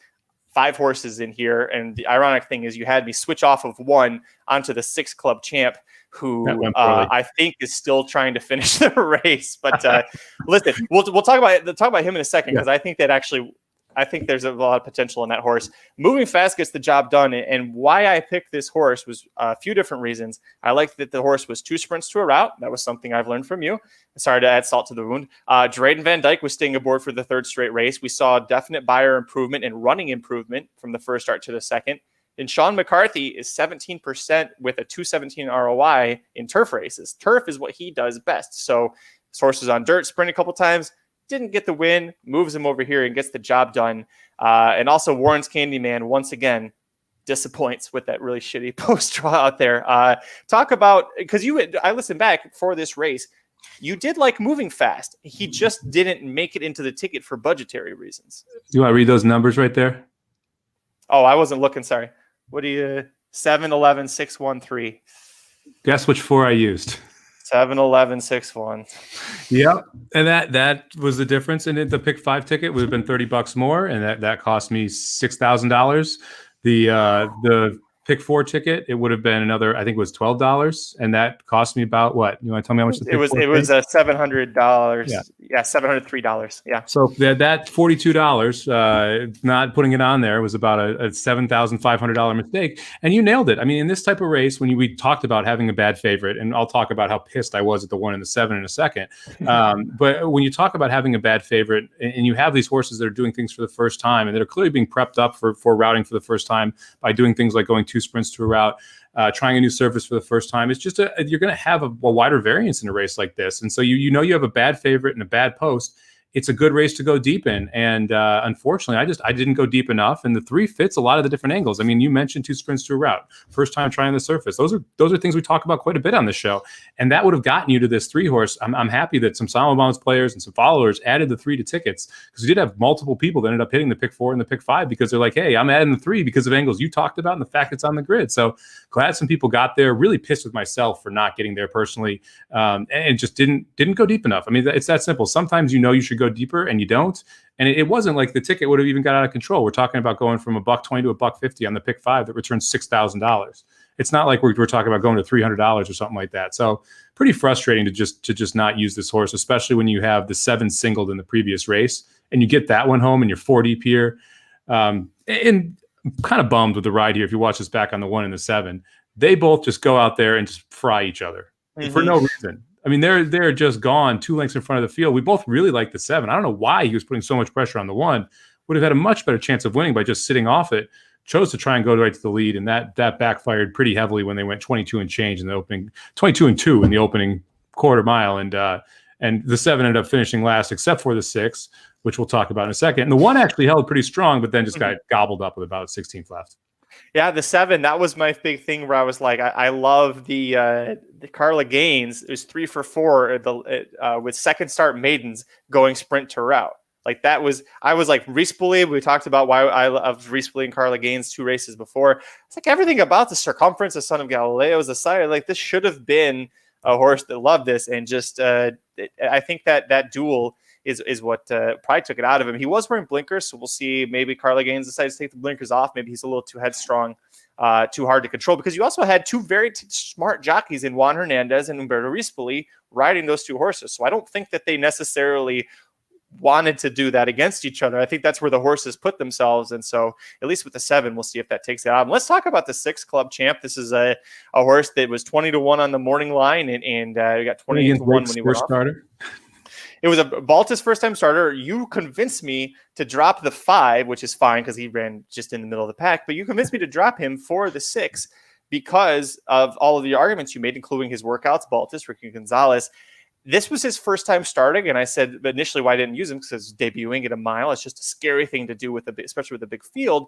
5 horses in here, and the ironic thing is you had me switch off of 1 onto the 6 Club Champ, who I think is still trying to finish the race. But listen, we'll talk about him in a second, because I think there's a lot of potential in that horse. Moving Fast gets the job done, and why I picked this horse was a few different reasons. I liked that the horse was 2 sprints to a route. That was something I've learned from you. Sorry to add salt to the wound. Drayden Van Dyke was staying aboard for the 3rd straight race. We saw definite buyer improvement and running improvement from the first start to the second. And Sean McCarthy is 17% with a 217 ROI in turf races. Turf is what he does best. So this horse was on dirt, sprint a couple times, didn't get the win, moves him over here and gets the job done. And also Warren's Candyman, once again, disappoints with that really shitty post draw out there. Talk about, because I listened back for this race, you did like Moving Fast. He just didn't make it into the ticket for budgetary reasons. Do you want to read those numbers right there? Oh, I wasn't looking. Sorry. What do you 7-11 613? Guess which 4 I used. 7-11 6-1. Yep. And that was the difference. And the pick 5 ticket would have been $30 more, and that cost me $6,000. The pick 4 ticket, it would have been another, I think it was $12, and that cost me about what? You want to tell me how much it was $700. Yeah, $703. Yeah. So that $42, not putting it on there, was about a $7,500 mistake. And you nailed it. I mean, in this type of race, when we talked about having a bad favorite, and I'll talk about how pissed I was at the 1 and the 7 in a second. But when you talk about having a bad favorite, and you have these horses that are doing things for the first time, and that are clearly being prepped up for routing for the first time by doing things like going 2 sprints to a route, trying a new surface for the first time. It's just you're going to have a wider variance in a race like this. And so you have a bad favorite and a bad post. It's a good race to go deep in. And unfortunately, I didn't go deep enough. And the 3 fits a lot of the different angles. I mean, you mentioned 2 sprints to a route, first time trying the surface. Those are things we talk about quite a bit on this show. And that would have gotten you to this 3 horse. I'm happy that some Solomon Bonds players and some followers added the 3 to tickets, because we did have multiple people that ended up hitting the pick 4 and the pick 5, because they're like, hey, I'm adding the 3 because of angles you talked about and the fact it's on the grid. So glad some people got there. Really pissed with myself for not getting there personally, and just didn't go deep enough. I mean, it's that simple. Sometimes you should go deeper and you don't. And it wasn't like the ticket would have even got out of control. We're talking about going from $120 to $150 on the pick 5 that returns $6,000. It's not like we're talking about going to $300 or something like that. So pretty frustrating to just not use this horse, especially when you have the 7 singled in the previous race and you get that one home and you're 4 deep here. And I'm kind of bummed with the ride here. If you watch this back on the 1 and the 7, they both just go out there and just fry each other for no reason. I mean, they're just gone 2 lengths in front of the field. We both really like the 7. I don't know why he was putting so much pressure on the 1. Would have had a much better chance of winning by just sitting off it. Chose to try and go right to the lead, and that backfired pretty heavily when they went 22 and change in the opening, 22 and 2 in the opening quarter mile, and the 7 ended up finishing last, except for the 6, which we'll talk about in a second. And the 1 actually held pretty strong, but then just got gobbled up with about 16th left. Yeah, the 7, that was my big thing where I was like, I love the Carla Gaines. It was 3 for 4 with second start maidens going sprint to route. Like I was like Reese Bully. We talked about why I love Reese Bully and Carla Gaines 2 races before. It's like everything about the circumference, the son of Galileo, the sire. Like this should have been a horse that loved this, and just I think that duel is what probably took it out of him. He was wearing blinkers, so we'll see. Maybe Carla Gaines decides to take the blinkers off. Maybe he's a little too headstrong, too hard to control, because you also had 2 very smart jockeys in Juan Hernandez and Humberto Rispoli riding those 2 horses. So I don't think that they necessarily wanted to do that against each other. I think that's where the horses put themselves. And so at least with the 7, we'll see if that takes it out. And let's talk about the 6 Club Champ. This is a horse that was 20-1 on the morning line, and we got 20-1 when he went off. Starter. It was a Baltus first time starter. You convinced me to drop the 5, which is fine because he ran just in the middle of the pack, but you convinced me to drop him for the 6 because of all of the arguments you made, including his workouts, Baltus, Ricky Gonzalez. This was his first time starting, and I said initially why I didn't use him because debuting at a mile. It's just a scary thing to do especially with a big field.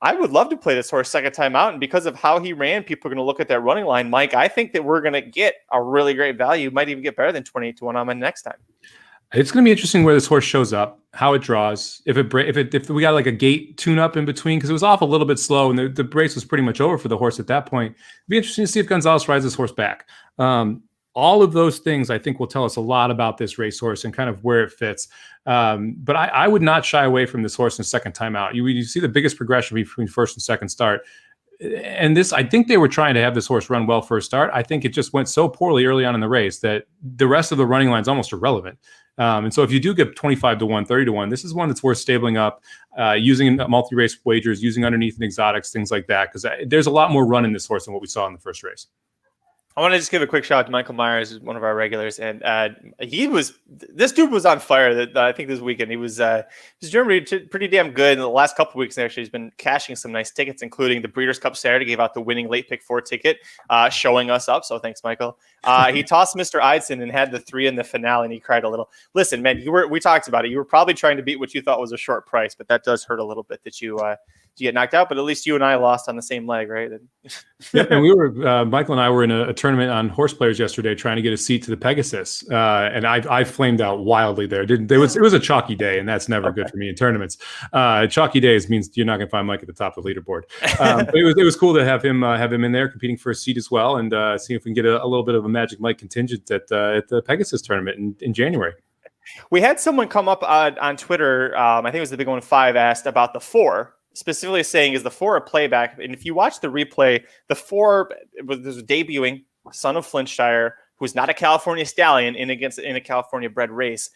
I would love to play this horse second time out, and because of how he ran, people are going to look at that running line. Mike, I think that we're going to get a really great value. Might even get better than 28-1 on him next time. It's going to be interesting where this horse shows up, how it draws, if we got like a gate tune-up in between, because it was off a little bit slow, and the race was pretty much over for the horse at that point. It'd be interesting to see if Gonzalez rides this horse back. All of those things, I think, will tell us a lot about this racehorse and kind of where it fits. But I would not shy away from this horse in the second time out. You see the biggest progression between first and second start. And this, I think they were trying to have this horse run well first start. I think it just went so poorly early on in the race that the rest of the running line is almost irrelevant. And so if you do get 25-1, 30-1, this is one that's worth stabling up, using multi-race wagers, using underneath and exotics, things like that, because there's a lot more run in this horse than what we saw in the first race. I want to just give a quick shout out to Michael Myers, who's one of our regulars, and this dude was on fire. I think this weekend he was doing pretty damn good. In the last couple of weeks, actually, he's been cashing some nice tickets, including the Breeders' Cup Saturday. Gave out the winning late pick 4 ticket, showing us up. So thanks, Michael. He tossed Mr. Eidson and had the 3 in the finale, and he cried a little. Listen, man, we talked about it. You were probably trying to beat what you thought was a short price, but that does hurt a little bit that you get knocked out. But at least you and I lost on the same leg, right? Yep, and we were Michael and I were in a tournament on horse players yesterday, trying to get a seat to the Pegasus, and I flamed out wildly there. It was a chalky day, and that's never good for me in tournaments. Chalky days means you're not going to find Mike at the top of the leaderboard. But it was cool to have him in there competing for a seat as well, and see if we can get a little bit of a Magic Mike contingent at the Pegasus tournament in January. We had someone come up on Twitter. I think it was the Big One 5 asked about the 4. Specifically saying, is the 4 a playback? And if you watch the replay, the 4 was debuting, son of Flintshire, who's not a California stallion in a California bred race.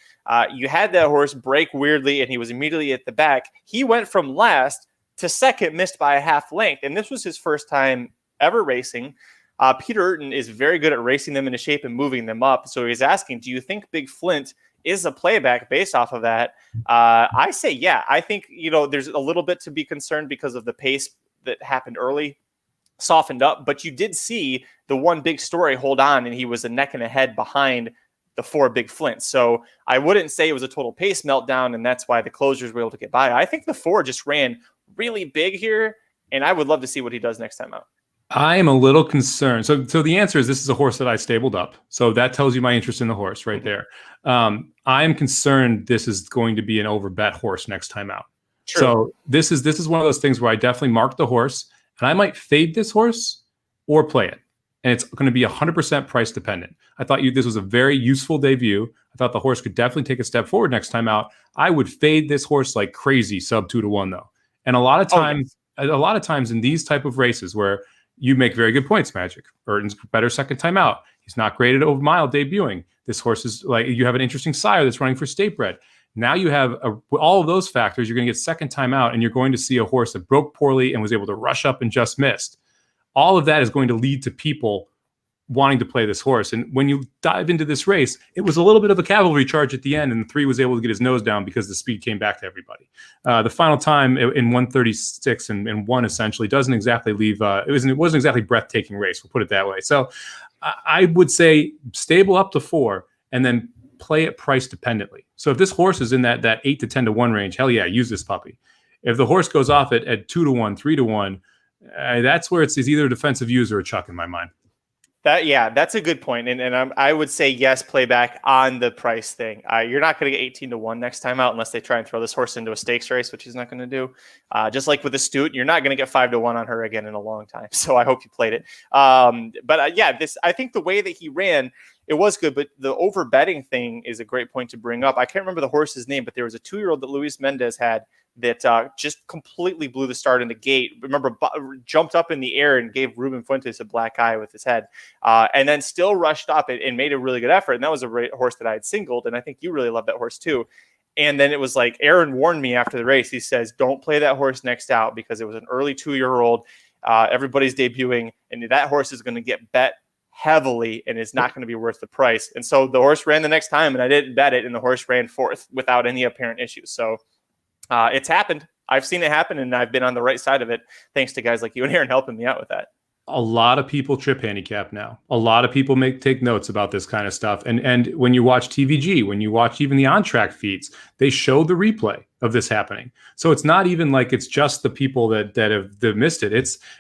You had that horse break weirdly, and he was immediately at the back. He went from last to second, missed by a half length, and this was his first time ever racing. Peter Urton is very good at racing them into shape and moving them up. So he's asking, do you think Big Flint is a playback based off of that? I say, yeah. I think, there's a little bit to be concerned because of the pace that happened early, softened up, but you did see the one big story hold on, and he was a neck and a head behind the 4 Big Flint. So I wouldn't say it was a total pace meltdown, and that's why the closers were able to get by. I think the 4 just ran really big here, and I would love to see what he does next time out. I am a little concerned. So the answer is this is a horse that I stabled up. So that tells you my interest in the horse right there. I am concerned this is going to be an overbet horse next time out. True. So this is one of those things where I definitely mark the horse, and I might fade this horse or play it. And it's going to be 100% price dependent. I thought this was a very useful debut. I thought the horse could definitely take a step forward next time out. I would fade this horse like crazy, sub 2-1 though. And a lot of times in these type of races where you make very good points, Magic. Urton's better second time out. He's not great at over mile debuting. This horse is you have an interesting sire that's running for state bred. Now you have all of those factors. You're going to get second time out, and you're going to see a horse that broke poorly and was able to rush up and just missed. All of that is going to lead to people wanting to play this horse. And when you dive into this race, it was a little bit of a cavalry charge at the end, and the 3 was able to get his nose down because the speed came back to everybody. The final time in 136 and 1 essentially doesn't exactly leave. It wasn't exactly breathtaking race. We'll put it that way. So I would say stable up to 4 and then play it price dependently. So if this horse is in that 8 to 10-1 range, hell yeah, use this puppy. If the horse goes off at 2-1, 3-1, That's where it's either a defensive use or a chuck in my mind. That's a good point. And I would say yes, play back on the price thing. You're not going to get 18-1 next time out unless they try and throw this horse into a stakes race, which he's not going to do. Just like with Astute, you're not going to get 5-1 on her again in a long time. So I hope you played it. I think the way that he ran, it was good, but the over betting thing is a great point to bring up. I can't remember the horse's name, but there was a 2-year-old that Luis Mendez had that just completely blew the start in the gate. Remember, jumped up in the air and gave Ruben Fuentes a black eye with his head, and then still rushed up and made a really good effort. And that was a horse that I had singled, and I think you really loved that horse too. And then it was like Aaron warned me after the race. He says, don't play that horse next out because it was an early 2-year-old. Everybody's debuting, and that horse is going to get bet heavily and is not going to be worth the price. And so the horse ran the next time, and I didn't bet it, and the horse ran fourth without any apparent issues. So it's happened. I've seen it happen, and I've been on the right side of it thanks to guys like you and Aaron helping me out with that. A lot of people trip handicap now. A lot of people take notes about this kind of stuff. And when you watch TVG, when you watch even the on-track feeds, they show the replay of this happening. So it's not even like it's just the people that have missed it.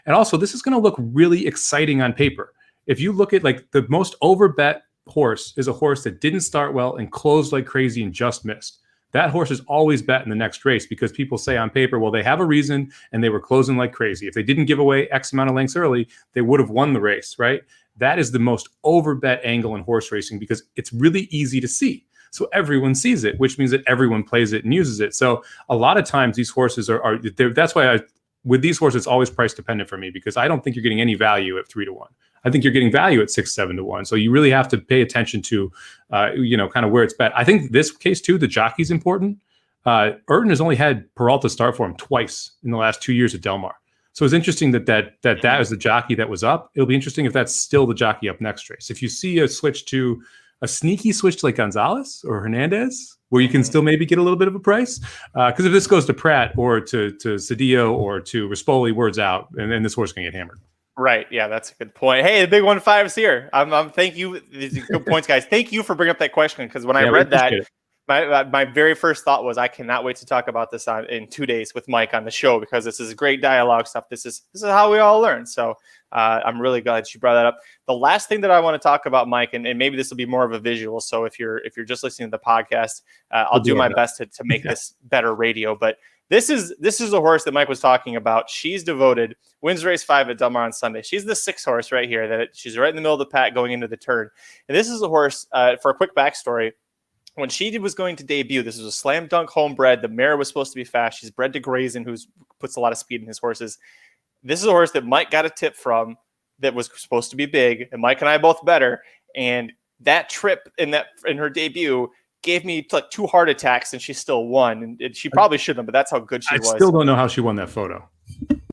And also this is going to look really exciting on paper. If you look at like the most overbet horse is a horse that didn't start well and closed like crazy and just missed. That horse is always bet in the next race because people say on paper, well, they have a reason and they were closing like crazy. If they didn't give away X amount of lengths early, they would have won the race, right? That is the most overbet angle in horse racing because it's really easy to see. So everyone sees it, which means that everyone plays it and uses it. So a lot of times these horses that's why with these horses, it's always price dependent for me because I don't think you're getting any value at 3-1. I think you're getting value at 6-7-1. So you really have to pay attention to, kind of where it's bet. I think this case too, the jockey's important. Urton has only had Peralta start for him twice in the last 2 years at Del Mar. So it's interesting that is the jockey that was up. It'll be interesting if that's still the jockey up next race. If you see a sneaky switch to like Gonzalez or Hernandez, where you can still maybe get a little bit of a price. Because if this goes to Pratt or to Cedillo or to Rispoli, word's out, and then this horse can get hammered. Right. Yeah, that's a good point. Hey, the big 1-5 is here. Thank you. These are good points, guys. Thank you for bringing up that question because when I read that, my very first thought was I cannot wait to talk about this in 2 days with Mike on the show because this is great dialogue stuff. This is how we all learn. So I'm really glad you brought that up. The last thing that I want to talk about, Mike, and maybe this will be more of a visual. So if you're just listening to the podcast, I'll do my best to make this better radio. But this is a horse that Mike was talking about. She's devoted, wins race 5 at Del Mar on Sunday. She's the 6th horse right here. She's right in the middle of the pack going into the turn. And this is a horse, for a quick backstory, when she was going to debut, this was a slam dunk homebred. The mare was supposed to be fast. She's bred to Grazen, who puts a lot of speed in his horses. This is a horse that Mike got a tip from that was supposed to be big, and Mike and I both bet her. And that trip in her debut gave me like 2 heart attacks, and she still won. And she probably shouldn't have, but that's how good she was. I still don't know how she won that photo.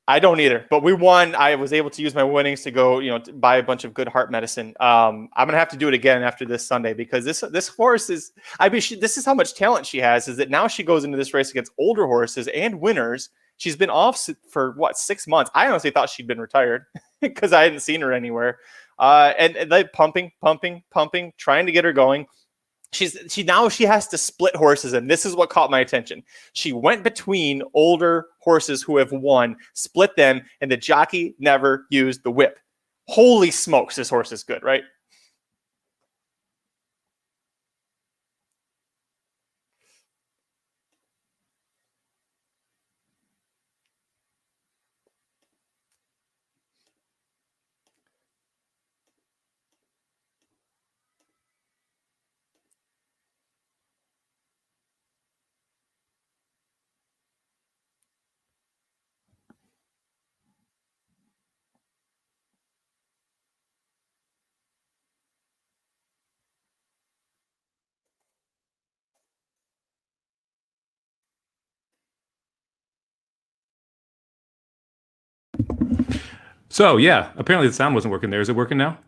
I don't either, but we won. I was able to use my winnings to go, to buy a bunch of good heart medicine. I'm gonna have to do it again after this Sunday because this horse is. This is how much talent she has. Is that now she goes into this race against older horses and winners. She's been off for 6 months. I honestly thought she'd been retired because I hadn't seen her anywhere. And like pumping, trying to get her going. She has to split horses, and this is what caught my attention. She went between older horses who have won, split them, and the jockey never used the whip. Holy smokes, this horse is good, right? So yeah, apparently the sound wasn't working there. Is it working now?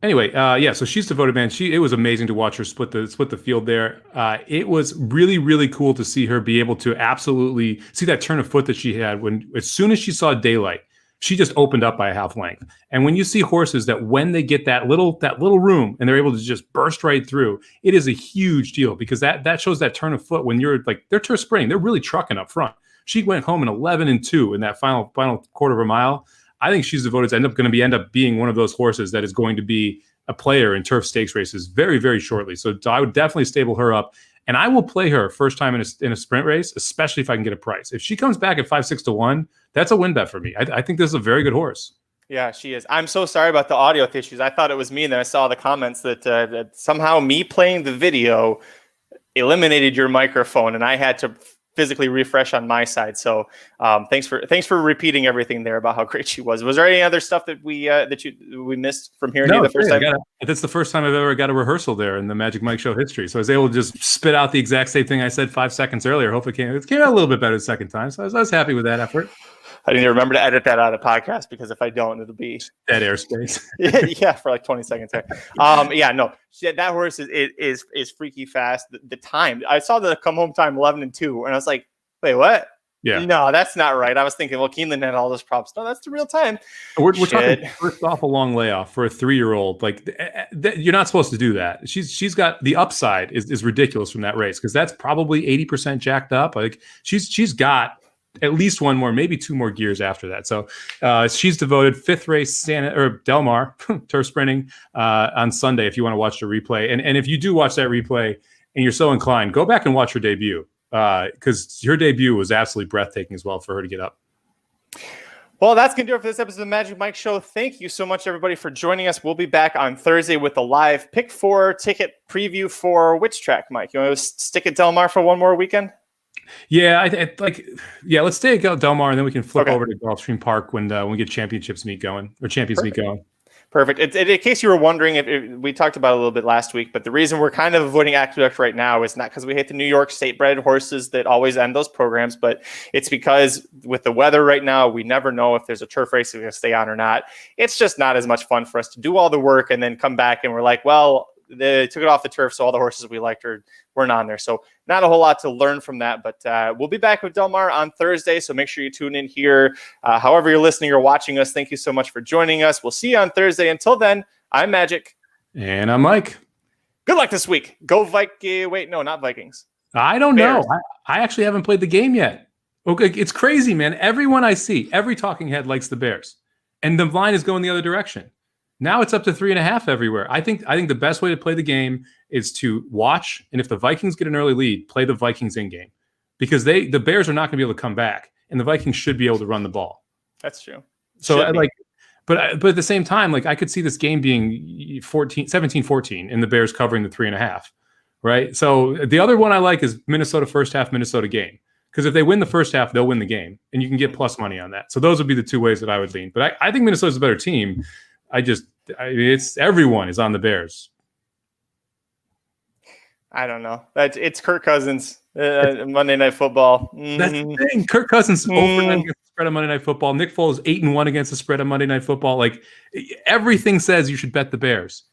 Anyway, so she's devoted, man. It was amazing to watch her split the field there. It was really, really cool to see her be able to absolutely see that turn of foot that she had as soon as she saw daylight, she just opened up by a half length. And when you see horses that when they get that little room and they're able to just burst right through, it is a huge deal because that shows that turn of foot when you're like, they're sprinting, they're really trucking up front. She went home in 11-2 in that final quarter of a mile. I think she's devoted to end up being one of those horses that is going to be a player in turf stakes races very, very shortly. So I would definitely stable her up. And I will play her first time in a sprint race, especially if I can get a price. If she comes back at 5-6-1, that's a win bet for me. I think this is a very good horse. Yeah, she is. I'm so sorry about the audio issues. I thought it was me, and then I saw the comments that somehow me playing the video eliminated your microphone, and I had to physically refresh on my side. So thanks for repeating everything there about how great she was. Was there any other stuff that we missed from hearing you the first time? That's the first time I've ever got a rehearsal there in the Magic Mike Show history. So I was able to just spit out the exact same thing I said 5 seconds earlier. Hopefully it came out a little bit better the second time. So I was happy with that effort. I need to remember to edit that out of the podcast, because if I don't, it'll be dead airspace. yeah, for like 20 seconds there. That horse is freaky fast. The time, I saw the come home time 11-2, and I was like, wait, what? Yeah, no, that's not right. I was thinking, well, Keeneland had all those props. No, that's the real time. We're talking first off a long layoff for a 3-year-old. Like you're not supposed to do that. She's got the upside is ridiculous from that race, because that's probably 80% jacked up. Like she's got at least one more, maybe 2 more gears after that. So she's devoted. 5th race, Del Mar turf sprinting on Sunday. If you want to watch the replay, and if you do watch that replay and you're so inclined, go back and watch her debut, because her debut was absolutely breathtaking as well for her to get up. Well, that's going to do it for this episode of the Magic Mike Show. Thank you so much, everybody, for joining us. We'll be back on Thursday with a live pick 4 ticket preview for which track, Mike? You want to stick at Del Mar for one more weekend? Yeah, let's stay at Del Mar, and then we can flip over to Gulfstream Park when we get Champions Meet going. Perfect. In case you were wondering, if we talked about it a little bit last week, but the reason we're kind of avoiding Aqueduct right now is not because we hate the New York state-bred horses that always end those programs, but it's because with the weather right now, we never know if there's a turf race that's going to stay on or not. It's just not as much fun for us to do all the work and then come back and we're like, well, they took it off the turf, so all the horses we liked weren't on there. So not a whole lot to learn from that, but we'll be back with Del Mar on Thursday, so make sure you tune in here. However you're listening or watching us, thank you so much for joining us. We'll see you on Thursday. Until then, I'm Magic. And I'm Mike. Good luck this week. Go Vikings. Wait, no, not Vikings. I don't know. I actually haven't played the game yet. Okay, it's crazy, man. Everyone I see, every talking head likes the Bears, and the line is going the other direction. Now it's up to 3.5 everywhere. I think the best way to play the game is to watch, and if the Vikings get an early lead, play the Vikings in game, because the Bears are not going to be able to come back, and the Vikings should be able to run the ball. That's true. So but at the same time, like I could see this game being 17-14, and the Bears covering the 3.5, right? So the other one I like is Minnesota first half, Minnesota game, because if they win the first half, they'll win the game, and you can get plus money on that. So those would be the 2 ways that I would lean. But I think Minnesota's a better team. It's everyone is on the Bears. I don't know. It's Kirk Cousins, Monday Night Football. Mm-hmm. That's the thing. Kirk Cousins overnight against the spread on Monday Night Football. Nick Foles 8-1 against the spread on Monday Night Football. Like everything says you should bet the Bears,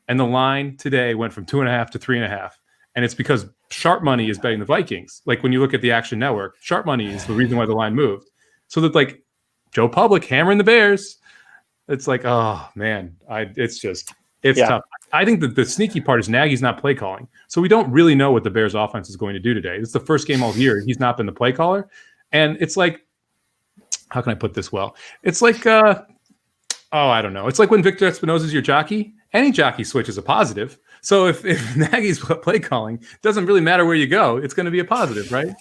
and the line today went from 2.5 to 3.5, and it's because sharp money is betting the Vikings. Like when you look at the Action Network, sharp money is the reason why the line moved. So that like Joe Public hammering the Bears. It's like, oh man, it's tough. I think that the sneaky part is Nagy's not play calling, so we don't really know what the Bears offense is going to do today. It's the first game all year he's not been the play caller, and it's like, how can I put this well? It's like, I don't know. It's like when Victor Espinosa is your jockey. Any jockey switch is a positive. So if Nagy's play calling, it doesn't really matter where you go. It's going to be a positive, right?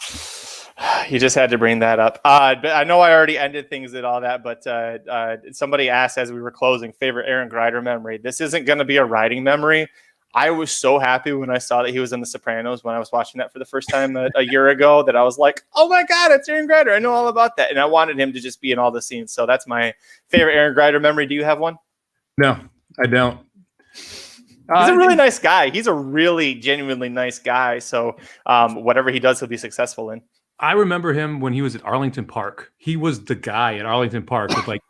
You just had to bring that up. But I know I already ended things and all that, but somebody asked as we were closing, favorite Aaron Greider memory. This isn't going to be a riding memory. I was so happy when I saw that he was in The Sopranos when I was watching that for the first time a year ago, that I was like, oh my God, it's Aaron Greider. I know all about that. And I wanted him to just be in all the scenes. So that's my favorite Aaron Greider memory. Do you have one? No, I don't. He's a really nice guy. He's a really genuinely nice guy. So whatever he does, he'll be successful in. I remember him when he was at Arlington Park. He was the guy at Arlington Park with like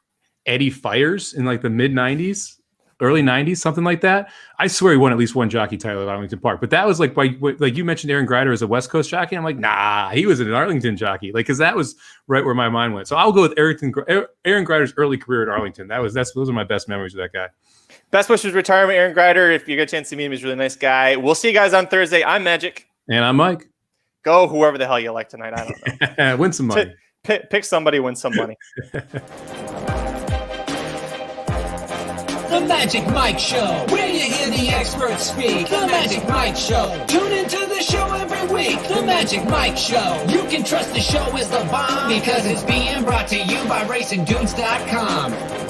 Eddie Fires in like the mid 90s, early 90s, something like that. I swear he won at least one jockey title at Arlington Park. But that was like you mentioned Aaron Greider as a West Coast jockey. I'm like, nah, he was an Arlington jockey. Like, because that was right where my mind went. So I'll go with Aaron Greider's early career at Arlington. Those are my best memories of that guy. Best wishes retirement, Aaron Greider. If you get a chance to meet him, he's a really nice guy. We'll see you guys on Thursday. I'm Magic. And I'm Mike. Go whoever the hell you like tonight. I don't know. Win some money. Pick somebody, win some money. The Magic Mike Show, where you hear the experts speak. The Magic Mike Show. Tune into the show every week. The Magic Mike Show. You can trust the show is the bomb because it's being brought to you by RacingDudes.com.